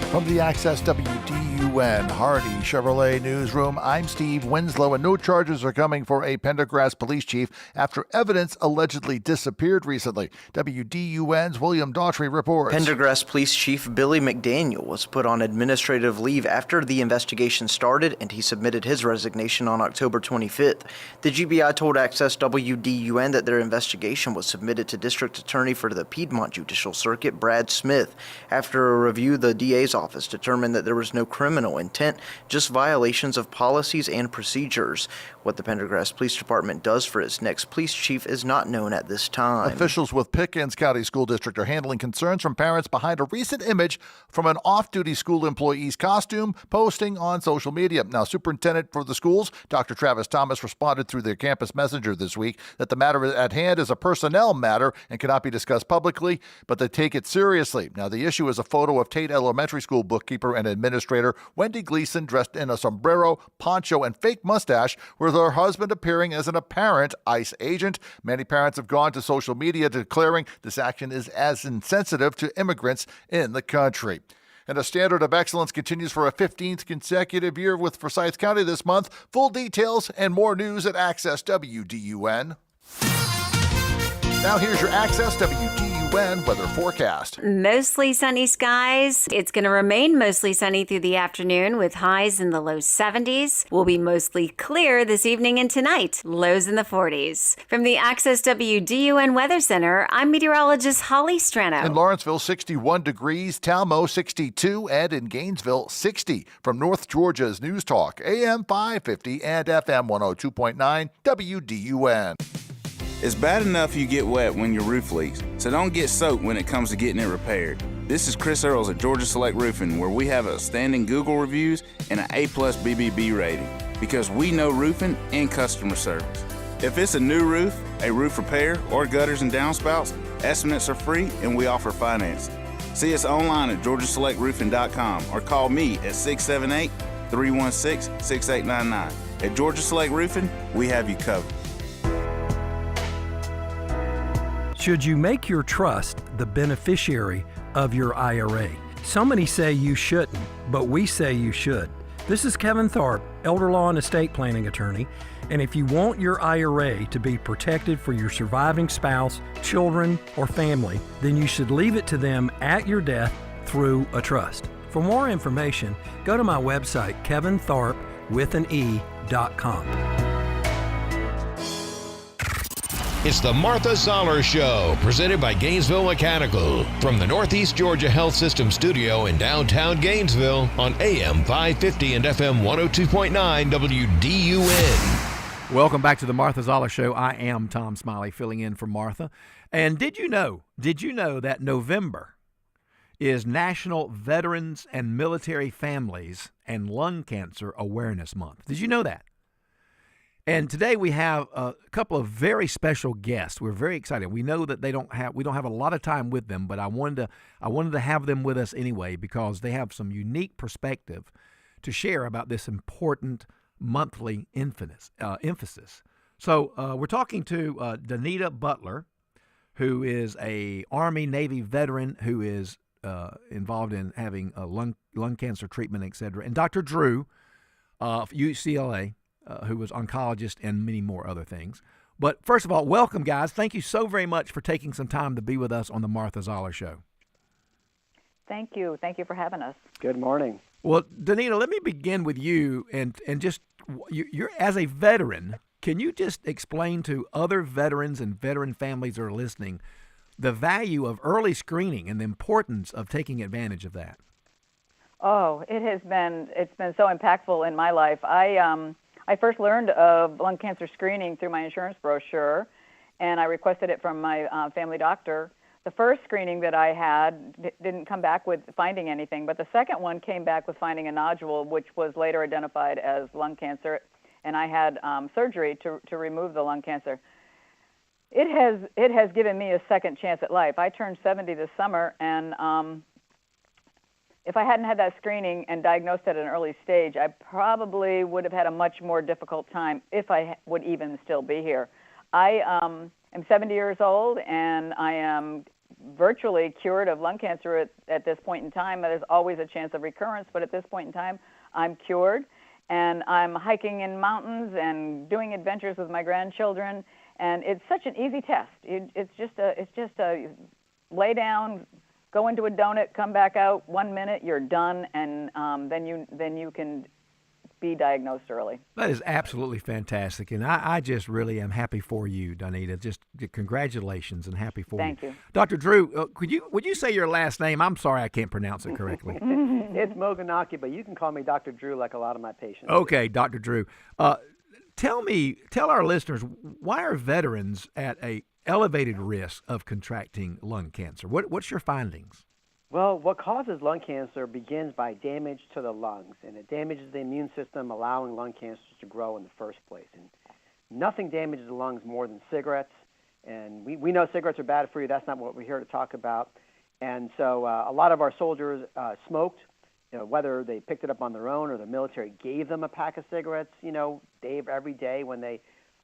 From the Access WDUN Hardy Chevrolet Newsroom, I'm Steve Winslow, and no charges are coming for a Pendergrass police chief after evidence allegedly disappeared recently. WDUN's William Daughtry reports. Pendergrass Police Chief Billy McDaniel was put on administrative leave after the investigation started, and he submitted his resignation on October 25th. The GBI told Access WDUN that their investigation was submitted to District Attorney for the Piedmont Judicial Circuit, Brad Smith. After a review, the DA's office determined that there was no criminal intent, just violations of policies and procedures. What the Pendergrass Police Department does for its next police chief is not known at this time. Officials with Pickens County School District are handling concerns from parents behind a recent image from an off-duty school employee's costume posting on social media. Now, Superintendent for the schools, Dr. Travis Thomas, responded through their campus messenger this week that the matter at hand is a personnel matter and cannot be discussed publicly, but they take it seriously. Now, the issue is a photo of Tate Elementary School bookkeeper and administrator Wendy Gleason dressed in a sombrero, poncho, and fake mustache, with her husband appearing as an apparent ICE agent. Many parents have gone to social media declaring this action is as insensitive to immigrants in the country. And a standard of excellence continues for a 15th consecutive year with Forsyth County this month. Full details and more news at Access WDUN. Now here's your Access WDUN weather forecast. Mostly sunny skies. It's going to remain mostly sunny through the afternoon with highs in the low 70s. We'll be mostly clear this evening and tonight. Lows in the 40s. From the Access WDUN Weather Center, I'm meteorologist Holly Strano. In Lawrenceville, 61 degrees, Talmo 62, and in Gainesville, 60. From North Georgia's News Talk, AM 550 and FM 102.9 WDUN. It's bad enough you get wet when your roof leaks, so don't get soaked when it comes to getting it repaired. This is Chris Earls at Georgia Select Roofing, where we have outstanding Google reviews and an A+ BBB rating, because we know roofing and customer service. If it's a new roof, a roof repair, or gutters and downspouts, estimates are free and we offer financing. See us online at georgiaselectroofing.com or call me at 678-316-6899. At Georgia Select Roofing, we have you covered. Should you make your trust the beneficiary of your IRA? So many say you shouldn't, but we say you should. This is Kevin Tharp, elder law and estate planning attorney, and if you want your IRA to be protected for your surviving spouse, children, or family, then you should leave it to them at your death through a trust. For more information, go to my website, kevintharp.com. It's the Martha Zoller Show, presented by Gainesville Mechanical, from the Northeast Georgia Health System studio in downtown Gainesville on AM 550 and FM 102.9 WDUN. Welcome back to the Martha Zoller Show. I am Tom Smiley, filling in for Martha. And did you know that November is National Veterans and Military Families and Lung Cancer Awareness Month. Did you know that? And today we have a couple of very special guests. We're very excited. We know that we don't have a lot of time with them, but I wanted to have them with us anyway because they have some unique perspective to share about this important monthly emphasis. So we're talking to Donita Butler, who is a Army Navy veteran who is involved in having lung cancer treatment, et cetera, and Dr. Drew of UCLA. Who was oncologist and many more other things. But first of all, welcome, guys. Thank you so very much for taking some time to be with us on the Martha Zoller Show. Thank you. Thank you for having us. Good morning. Well, Donita, let me begin with you. And just, you're as a veteran, can you just explain to other veterans and veteran families that are listening the value of early screening and the importance of taking advantage of that? Oh, it's been so impactful in my life. I first learned of lung cancer screening through my insurance brochure, and I requested it from my family doctor. The first screening that I had didn't come back with finding anything, but the second one came back with finding a nodule, which was later identified as lung cancer, and I had surgery to remove the lung cancer. It has given me a second chance at life. I turned 70 this summer, and if I hadn't had that screening and diagnosed at an early stage, I probably would have had a much more difficult time if I would even still be here. I am 70 years old, and I am virtually cured of lung cancer at this point in time. There's always a chance of recurrence, but at this point in time, I'm cured, and I'm hiking in mountains and doing adventures with my grandchildren, and it's such an easy test. It's just a lay down, go into a donut, come back out, 1 minute, you're done, and then you can be diagnosed early. That is absolutely fantastic, and I just really am happy for you, Donita. Just congratulations and happy for you. Thank you. Dr. Drew, would you say your last name? I'm sorry, I can't pronounce it correctly. It's Moganaki, but you can call me Dr. Drew like a lot of my patients. Okay, Dr. Drew. Tell our listeners, why are veterans at a elevated risk of contracting lung cancer? What's your findings? Well, what causes lung cancer begins by damage to the lungs, and it damages the immune system, allowing lung cancers to grow in the first place. And nothing damages the lungs more than cigarettes, and we know cigarettes are bad for you. That's not what we're here to talk about. And so a lot of our soldiers smoked, whether they picked it up on their own or the military gave them a pack of cigarettes, every day when they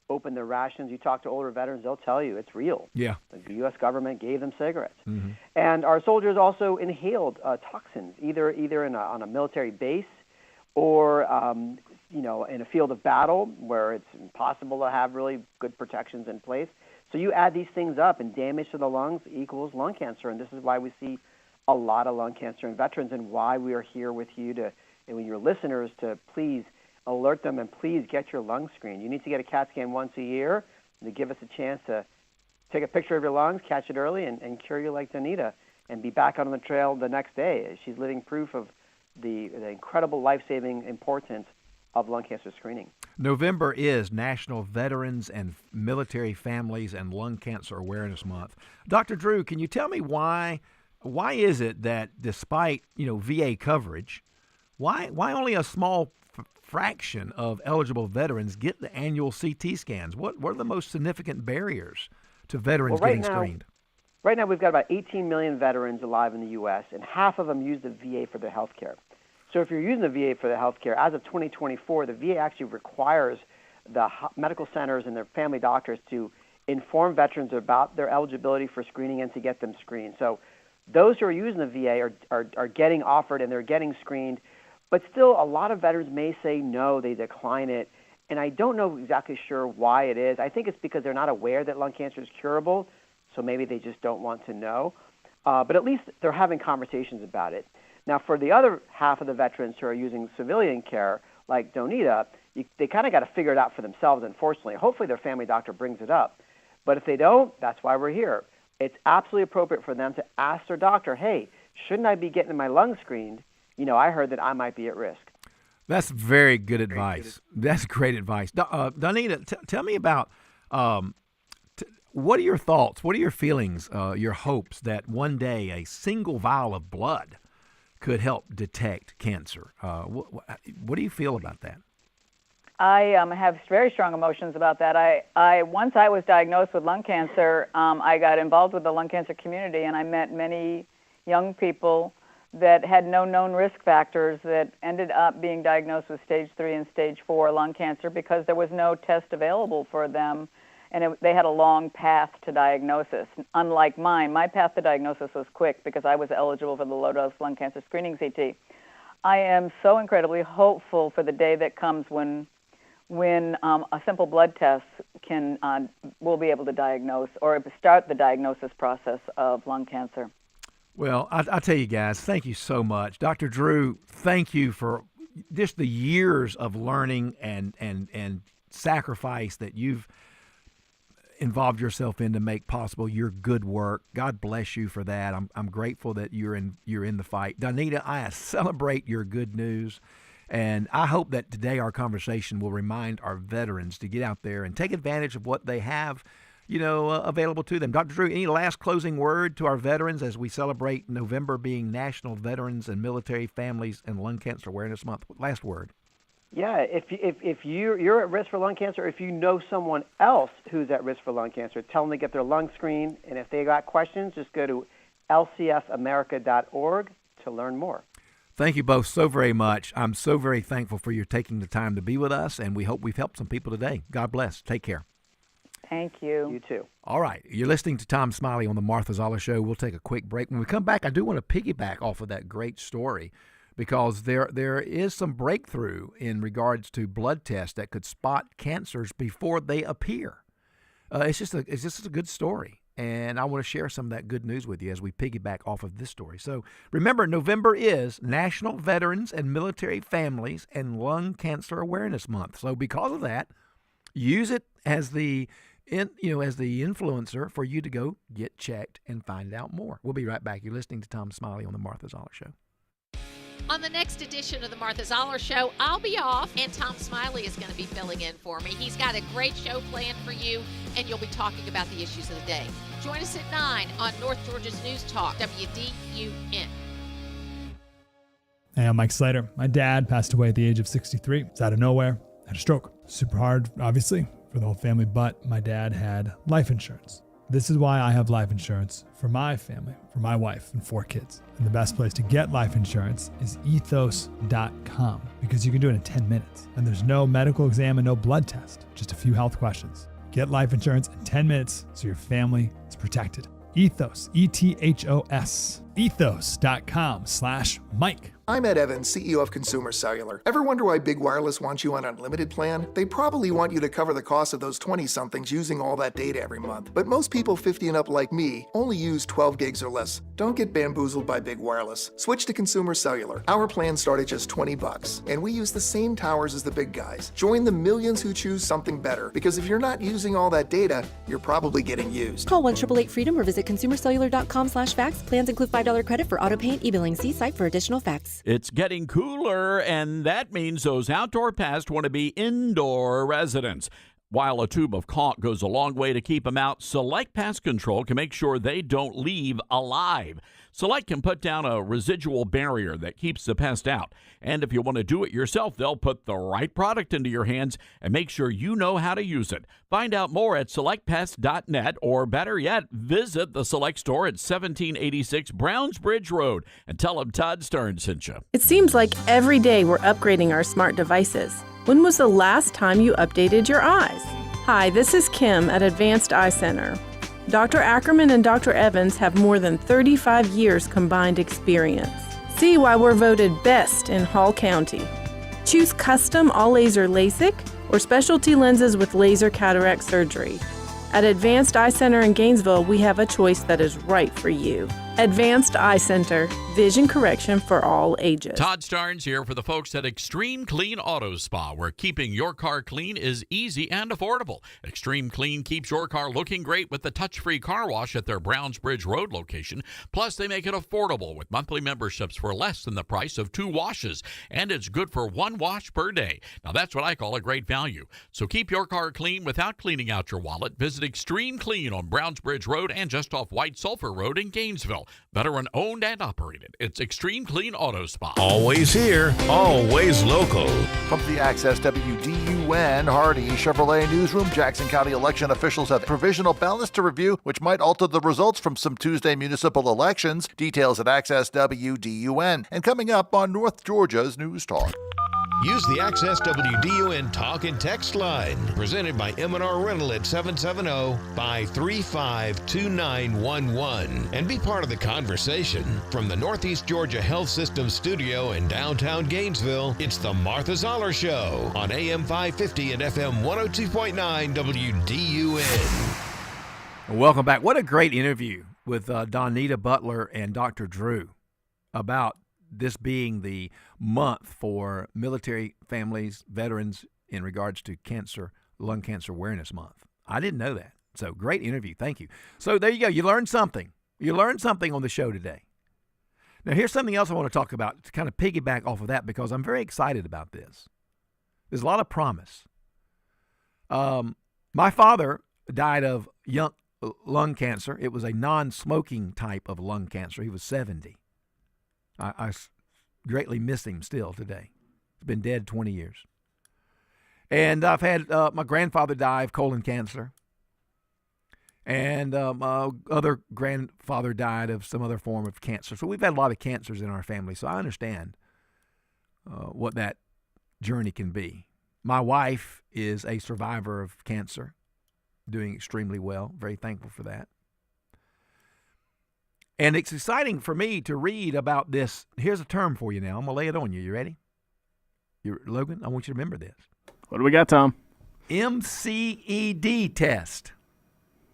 open their rations. You talk to older veterans, they'll tell you it's real. Yeah. The U.S. government gave them cigarettes. Mm-hmm. And our soldiers also inhaled toxins, either on a military base or, in a field of battle where it's impossible to have really good protections in place. So you add these things up, and damage to the lungs equals lung cancer. And this is why we see a lot of lung cancer in veterans, and why we are here with you and with your listeners to please alert them and please get your lung screened. You need to get a CAT scan once a year to give us a chance to take a picture of your lungs, catch it early, and cure you like Donita, and be back on the trail the next day. She's living proof of the incredible life-saving importance of lung cancer screening. November is National Veterans and Military Families and Lung Cancer Awareness Month. Dr. Drew, can you tell me why is it that despite VA coverage, why only a small fraction of eligible veterans get the annual CT scans? What are the most significant barriers to veterans getting screened? Right now, we've got about 18 million veterans alive in the U.S., and half of them use the VA for their health care. So if you're using the VA for the health care, as of 2024, the VA actually requires the medical centers and their family doctors to inform veterans about their eligibility for screening and to get them screened. So those who are using the VA are getting offered and they're getting screened. But still, a lot of veterans may say no, they decline it. And I don't know exactly sure why it is. I think it's because they're not aware that lung cancer is curable, so maybe they just don't want to know. But at least they're having conversations about it. Now, for the other half of the veterans who are using civilian care, like Donita, they kind of got to figure it out for themselves, unfortunately. Hopefully their family doctor brings it up. But if they don't, that's why we're here. It's absolutely appropriate for them to ask their doctor, hey, shouldn't I be getting my lungs screened? I heard that I might be at risk. That's very good advice. That's great advice. Donita, tell me about What are your thoughts? What are your feelings, your hopes that one day a single vial of blood could help detect cancer? What do you feel about that? I have very strong emotions about that. Once I was diagnosed with lung cancer, I got involved with the lung cancer community, and I met many young people that had no known risk factors that ended up being diagnosed with stage 3 and stage 4 lung cancer because there was no test available for them, and they had a long path to diagnosis. Unlike mine, my path to diagnosis was quick because I was eligible for the low-dose lung cancer screening CT. I am so incredibly hopeful for the day that comes when a simple blood test will be able to diagnose or start the diagnosis process of lung cancer. Well, I tell you guys, thank you so much. Dr. Drew, thank you for just the years of learning and sacrifice that you've involved yourself in to make possible your good work. God bless you for that. I'm grateful that you're in the fight. Donita, I celebrate your good news. And I hope that today our conversation will remind our veterans to get out there and take advantage of what they have, available to them. Dr. Drew, any last closing word to our veterans as we celebrate November being National Veterans and Military Families and Lung Cancer Awareness Month? Last word. Yeah, if you're at risk for lung cancer, if you know someone else who's at risk for lung cancer, tell them to get their lung screened. And if they got questions, just go to lcfamerica.org to learn more. Thank you both so very much. I'm so very thankful for your taking the time to be with us, and we hope we've helped some people today. God bless. Take care. Thank you. You too. All right. You're listening to Tom Smiley on the Martha Zoller Show. We'll take a quick break. When we come back, I do want to piggyback off of that great story because there is some breakthrough in regards to blood tests that could spot cancers before they appear. It's just a good story. And I want to share some of that good news with you as we piggyback off of this story. So remember, November is National Veterans and Military Families and Lung Cancer Awareness Month. So because of that, use it as the influencer for you to go get checked and find out more. We'll be right back. You're listening to Tom Smiley on the Martha Zoller Show. On the next edition of the Martha Zoller Show, I'll be off, and Tom Smiley is going to be filling in for me. He's got a great show planned for you, and you'll be talking about the issues of the day. Join us at 9 on North Georgia's News Talk, WDUN. Hey, I'm Mike Slater. My dad passed away at the age of 63. It's out of nowhere. Had a stroke. Super hard, obviously, for the whole family, but my dad had life insurance. This is why I have life insurance for my family, for my wife and 4 kids. And the best place to get life insurance is ethos.com because you can do it in 10 minutes. And there's no medical exam and no blood test, just a few health questions. Get life insurance in 10 minutes so your family is protected. Ethos, ETHOS, ethos.com/Mike. I'm Ed Evans, CEO of Consumer Cellular. Ever wonder why Big Wireless wants you on an unlimited plan? They probably want you to cover the cost of those 20-somethings using all that data every month. But most people 50 and up like me only use 12 gigs or less. Don't get bamboozled by Big Wireless. Switch to Consumer Cellular. Our plans start at just $20, and we use the same towers as the big guys. Join the millions who choose something better, because if you're not using all that data, you're probably getting used. Call 1-888-FREEDOM or visit consumercellular.com/facts. Plans include $5 credit for auto pay and e-billing. See site for additional facts. It's getting cooler, and that means those outdoor pests want to be indoor residents. While a tube of caulk goes a long way to keep them out, Select Pest Control can make sure they don't leave alive. Select can put down a residual barrier that keeps the pest out. And if you want to do it yourself, they'll put the right product into your hands and make sure you know how to use it. Find out more at selectpest.net, or better yet, visit the Select store at 1786 Brownsbridge Road and tell them Todd Stern sent you. It seems like every day we're upgrading our smart devices. When was the last time you updated your eyes? Hi, this is Kim at Advanced Eye Center. Dr. Ackerman and Dr. Evans have more than 35 years combined experience. See why we're voted best in Hall County. Choose custom all-laser LASIK or specialty lenses with laser cataract surgery. At Advanced Eye Center in Gainesville, we have a choice that is right for you. Advanced Eye Center, vision correction for all ages. Todd Starnes here for the folks at Extreme Clean Auto Spa, where keeping your car clean is easy and affordable. Extreme Clean keeps your car looking great with the touch-free car wash at their Brownsbridge Road location. Plus, they make it affordable with monthly memberships for less than the price of 2 washes, and it's good for 1 wash per day. Now, that's what I call a great value. So keep your car clean without cleaning out your wallet. Visit Extreme Clean on Brownsbridge Road and just off White Sulphur Road in Gainesville. Veteran owned and operated. It's Extreme Clean Auto Spa. Always here, always local. From the Access WDUN Hardy Chevrolet newsroom, Jackson County election officials have provisional ballots to review, which might alter the results from some Tuesday municipal elections. Details at Access WDUN. And coming up on North Georgia's News Talk. Use the Access WDUN Talk and Text line, presented by M&R Rental at 770-535-2911, and be part of the conversation. From the Northeast Georgia Health System studio in downtown Gainesville, it's the Martha Zoller Show on AM 550 and FM 102.9 WDUN. Welcome back. What a great interview with Donita Butler and Dr. Drew about this being the month for military families, veterans, in regards to cancer, Lung Cancer Awareness Month. I didn't know that. So great interview. Thank you. So there you go. You learned something. You learned something on the show today. Now here's something else I want to talk about to kind of piggyback off of that, because I'm very excited about this. There's a lot of promise. My father died of young lung cancer. It was a non-smoking type of lung cancer. He was 70. I greatly miss him still today. He's been dead 20 years. And I've had my grandfather die of colon cancer. And my other grandfather died of some other form of cancer. So we've had a lot of cancers in our family. So I understand what that journey can be. My wife is a survivor of cancer, doing extremely well. Very thankful for that. And it's exciting for me to read about this. Here's a term for you now. I'm going to lay it on you. You ready? Logan, I want you to remember this. What do we got, Tom? MCED test.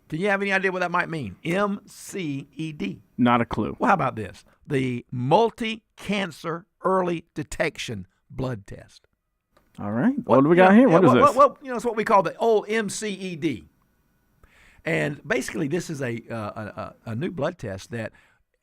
Can you have any idea what that might mean? MCED. Not a clue. Well, how about this? The multi-cancer early detection blood test. All right. What do we got here? What is this? Well, it's what we call the old MCED. And basically, this is a new blood test that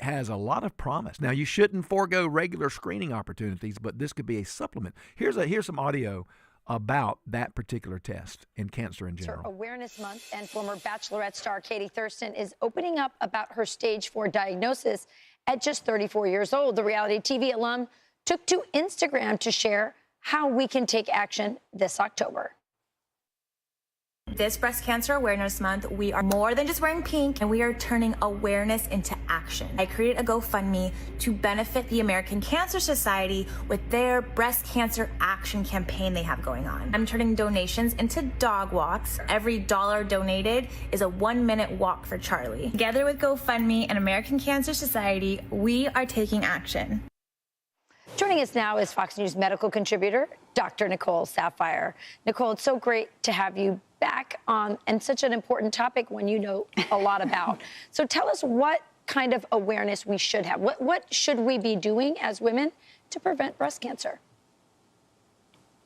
has a lot of promise. Now, you shouldn't forego regular screening opportunities, but this could be a supplement. Here's some audio about that particular test in cancer in general. Awareness Month, and former Bachelorette star Katie Thurston is opening up about her stage 4 diagnosis at just 34 years old. The reality TV alum took to Instagram to share how we can take action this October. This Breast Cancer Awareness Month, we are more than just wearing pink, and we are turning awareness into action. I created a GoFundMe to benefit the American Cancer Society with their breast cancer action campaign they have going on. I'm turning donations into dog walks. Every dollar donated is a 1-minute walk for Charlie. Together with GoFundMe and American Cancer Society, we are taking action. Joining us now is Fox News medical contributor, Dr. Nicole Saphier. Nicole, it's so great to have you back on, and such an important topic one you know a lot about. So tell us what kind of awareness we should have. What should we be doing as women to prevent breast cancer?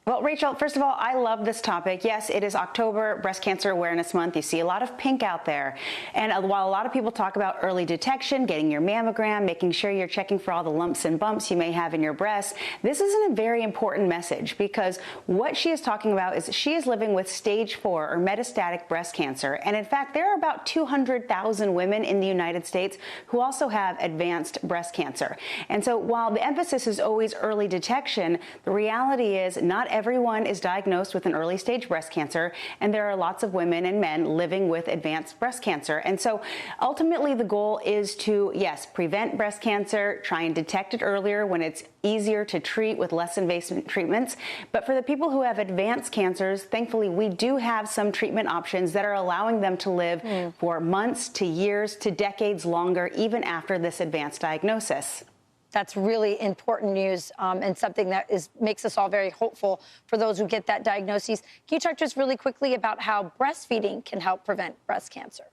Well, Rachel, first of all, I love this topic. Yes, it is October Breast Cancer Awareness Month. You see a lot of pink out there. And while a lot of people talk about early detection, getting your mammogram, making sure you're checking for all the lumps and bumps you may have in your breast, this is a very important message, because what she is talking about is she is living with stage 4 or metastatic breast cancer. And in fact, there are about 200,000 women in the United States who also have advanced breast cancer. And so while the emphasis is always early detection, the reality is not everyone is diagnosed with an early stage breast cancer, and there are lots of women and men living with advanced breast cancer. And so ultimately the goal is to, yes, prevent breast cancer, try and detect it earlier when it's easier to treat with less invasive treatments. But for the people who have advanced cancers, thankfully we do have some treatment options that are allowing them to live for months to years to decades longer, even after this advanced diagnosis. That's really important news, and something that makes us all very hopeful for those who get that diagnosis. Can you talk to us really quickly about how breastfeeding can help prevent breast cancer?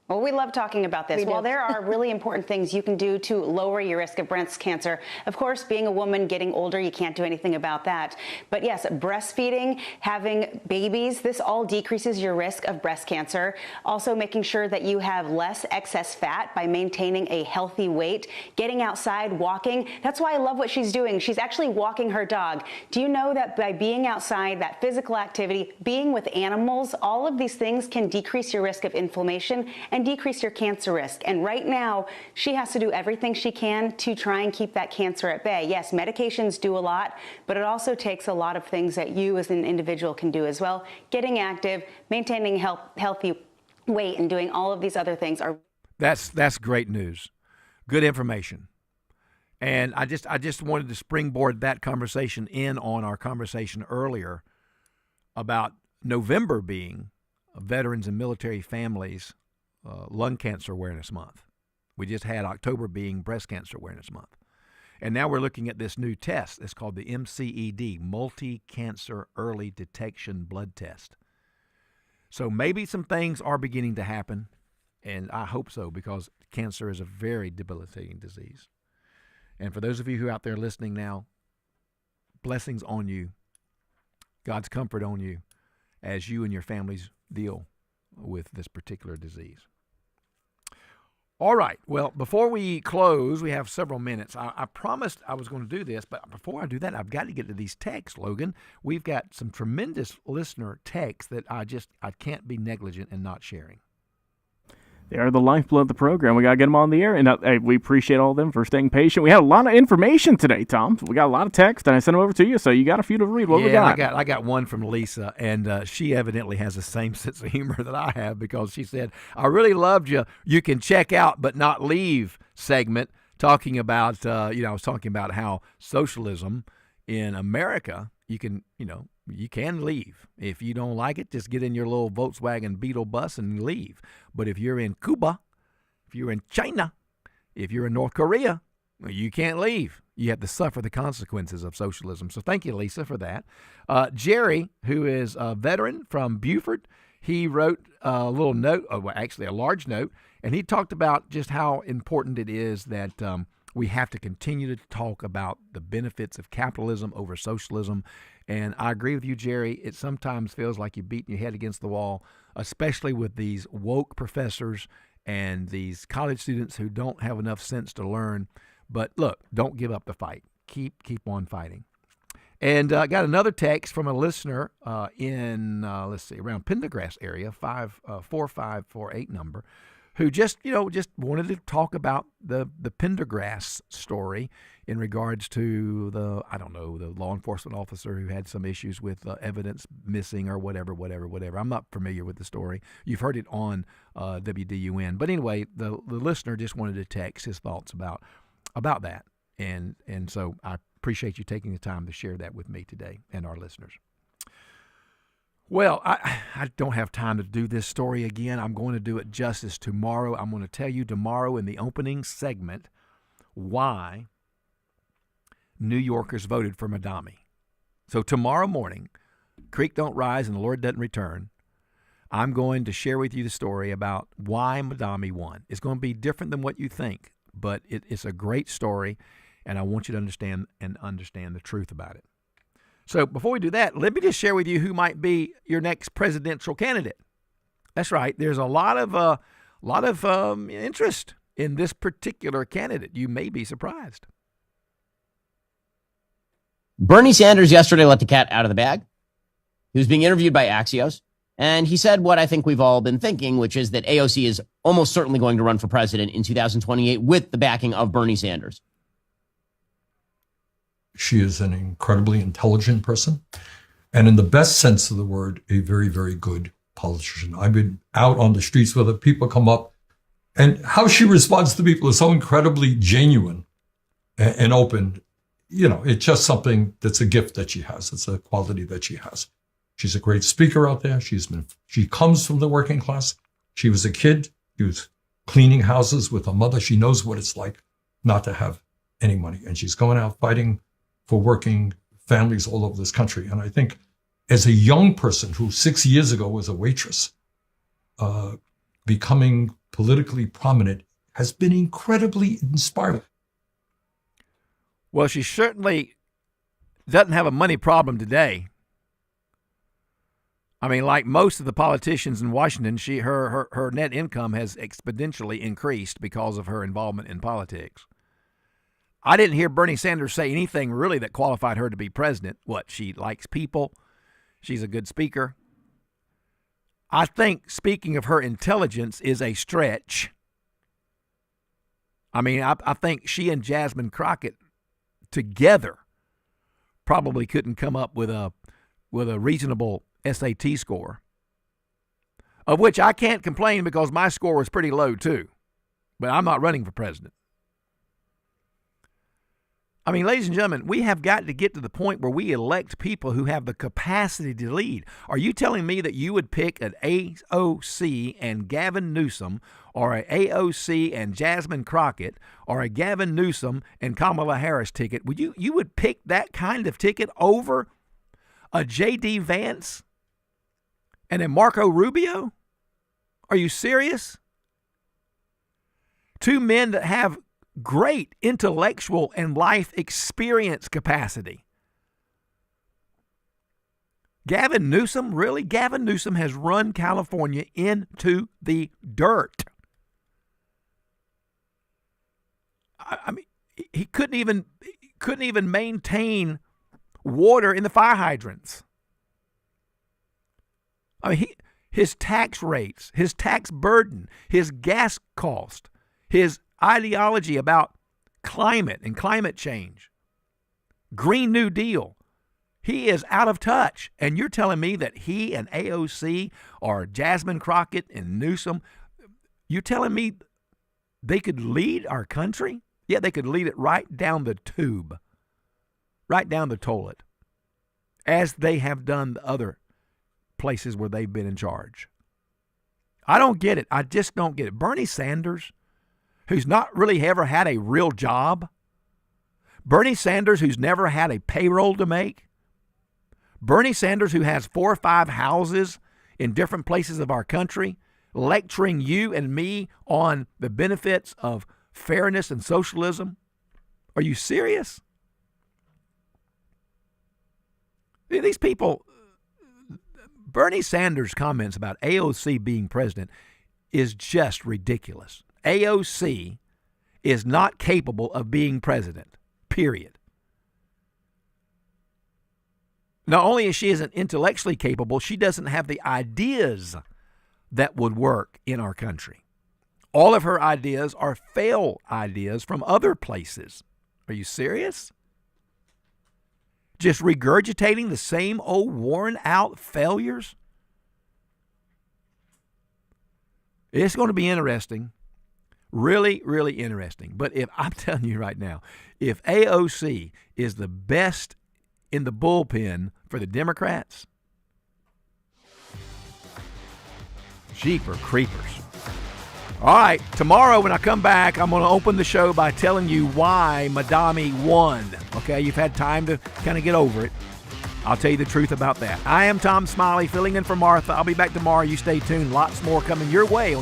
Well, we love talking about this. While there are really important things you can do to lower your risk of breast cancer, of course, being a woman, getting older, you can't do anything about that. But yes, breastfeeding, having babies, this all decreases your risk of breast cancer. Also making sure that you have less excess fat by maintaining a healthy weight, getting outside, walking. That's why I love what she's doing. She's actually walking her dog. Do you know that by being outside, that physical activity, being with animals, all of these things can decrease your risk of inflammation and decrease your cancer risk. And right now, she has to do everything she can to try and keep that cancer at bay. Yes, medications do a lot, but it also takes a lot of things that you as an individual can do as well. Getting active, maintaining healthy weight, and doing all of these other things are. That's great news. Good information. And I just wanted to springboard that conversation in on our conversation earlier about November being Veterans and Military Families Lung Cancer Awareness Month. We just had October being Breast Cancer Awareness Month. And now we're looking at this new test. It's called the MCED, Multi-Cancer Early Detection Blood Test. So maybe some things are beginning to happen, and I hope so, because cancer is a very debilitating disease. And for those of you who are out there listening now, blessings on you, God's comfort on you as you and your families deal with this particular disease. All right. Well, before we close, we have several minutes. I promised I was going to do this, but before I do that, I've got to get to these texts, Logan. We've got some tremendous listener texts that I can't be negligent in not sharing. They are the lifeblood of the program. We got to get them on the air, and we appreciate all of them for staying patient. We had a lot of information today, Tom. We got a lot of text, and I sent them over to you, so you got a few to read. What we got? I got one from Lisa, and she evidently has the same sense of humor that I have, because she said, I really loved you can check out but not leave segment, talking about, I was talking about how socialism in America, you can leave. If you don't like it, just get in your little Volkswagen Beetle bus and leave. But if you're in Cuba, if you're in China, if you're in North Korea, you can't leave. You have to suffer the consequences of socialism. So thank you, Lisa, for that. Jerry, who is a veteran from Beaufort, he wrote a little note, actually a large note, and he talked about just how important it is that we have to continue to talk about the benefits of capitalism over socialism. And I agree with you, Jerry. It sometimes feels like you're beating your head against the wall, especially with these woke professors and these college students who don't have enough sense to learn. But look, don't give up the fight. Keep on fighting. And I got another text from a listener in, around Pendergrass area, 4548 number, who just wanted to talk about the Pendergrass story in regards to the law enforcement officer who had some issues with evidence missing or whatever. I'm not familiar with the story. You've heard it on WDUN. But anyway, the listener just wanted to text his thoughts about that. And so I appreciate you taking the time to share that with me today and our listeners. Well, I don't have time to do this story again. I'm going to do it justice tomorrow. I'm going to tell you tomorrow in the opening segment why New Yorkers voted for Madami. So tomorrow morning, Creek don't rise and the Lord doesn't return, I'm going to share with you the story about why Madami won. It's going to be different than what you think, but it's a great story, and I want you to understand the truth about it. So before we do that, let me just share with you who might be your next presidential candidate. That's right. There's a lot of interest in this particular candidate. You may be surprised. Bernie Sanders yesterday let the cat out of the bag. He was being interviewed by Axios, and he said what I think we've all been thinking, which is that AOC is almost certainly going to run for president in 2028 with the backing of Bernie Sanders. She is an incredibly intelligent person, and in the best sense of the word, a very, very good politician. I've been out on the streets with her. People come up, and how she responds to people is so incredibly genuine and open. It's just something that's a gift that she has. It's a quality that she has. She's a great speaker out there. She comes from the working class. She was a kid. She was cleaning houses with her mother. She knows what it's like not to have any money, and she's going out fighting for working families all over this country. And I think as a young person who 6 years ago was a waitress, becoming politically prominent has been incredibly inspiring. Well, she certainly doesn't have a money problem today. I mean, like most of the politicians in Washington, her net income has exponentially increased because of her involvement in politics. I didn't hear Bernie Sanders say anything really that qualified her to be president. What, she likes people. She's a good speaker. I think speaking of her intelligence is a stretch. I mean, I think she and Jasmine Crockett together probably couldn't come up with a reasonable SAT score, of which I can't complain because my score was pretty low too, but I'm not running for president. I mean, ladies and gentlemen, we have got to get to the point where we elect people who have the capacity to lead. Are you telling me that you would pick an AOC and Gavin Newsom, or an AOC and Jasmine Crockett, or a Gavin Newsom and Kamala Harris ticket? You would pick that kind of ticket over a J.D. Vance and a Marco Rubio? Are you serious? Two men that have great intellectual and life experience capacity. Gavin Newsom, really? Gavin Newsom has run California into the dirt. I mean, he couldn't even maintain water in the fire hydrants. I mean, his tax rates, his tax burden, his gas cost, his ideology about climate and climate change, Green New Deal. He is out of touch. And you're telling me that he and AOC or Jasmine Crockett and Newsom, you're telling me they could lead our country? Yeah, they could lead it right down the tube, right down the toilet, as they have done the other places where they've been in charge. I don't get it. I just don't get it. Bernie Sanders, who's not really ever had a real job. Bernie Sanders, who's never had a payroll to make. Bernie Sanders, who has 4 or 5 houses in different places of our country, lecturing you and me on the benefits of fairness and socialism. Are you serious? These people, Bernie Sanders' comments about AOC being president is just ridiculous. AOC is not capable of being president, period. Not only is she isn't intellectually capable, she doesn't have the ideas that would work in our country. All of her ideas are failed ideas from other places. Are you serious? Just regurgitating the same old worn-out failures? It's going to be interesting. Really, really interesting. But if I'm telling you right now, if AOC is the best in the bullpen for the Democrats, jeeper creepers. All right, tomorrow when I come back, I'm going to open the show by telling you why Madami won. Okay, you've had time to kind of get over it. I'll tell you the truth about that. I am Tom Smiley, filling in for Martha. I'll be back tomorrow. You stay tuned. Lots more coming your way.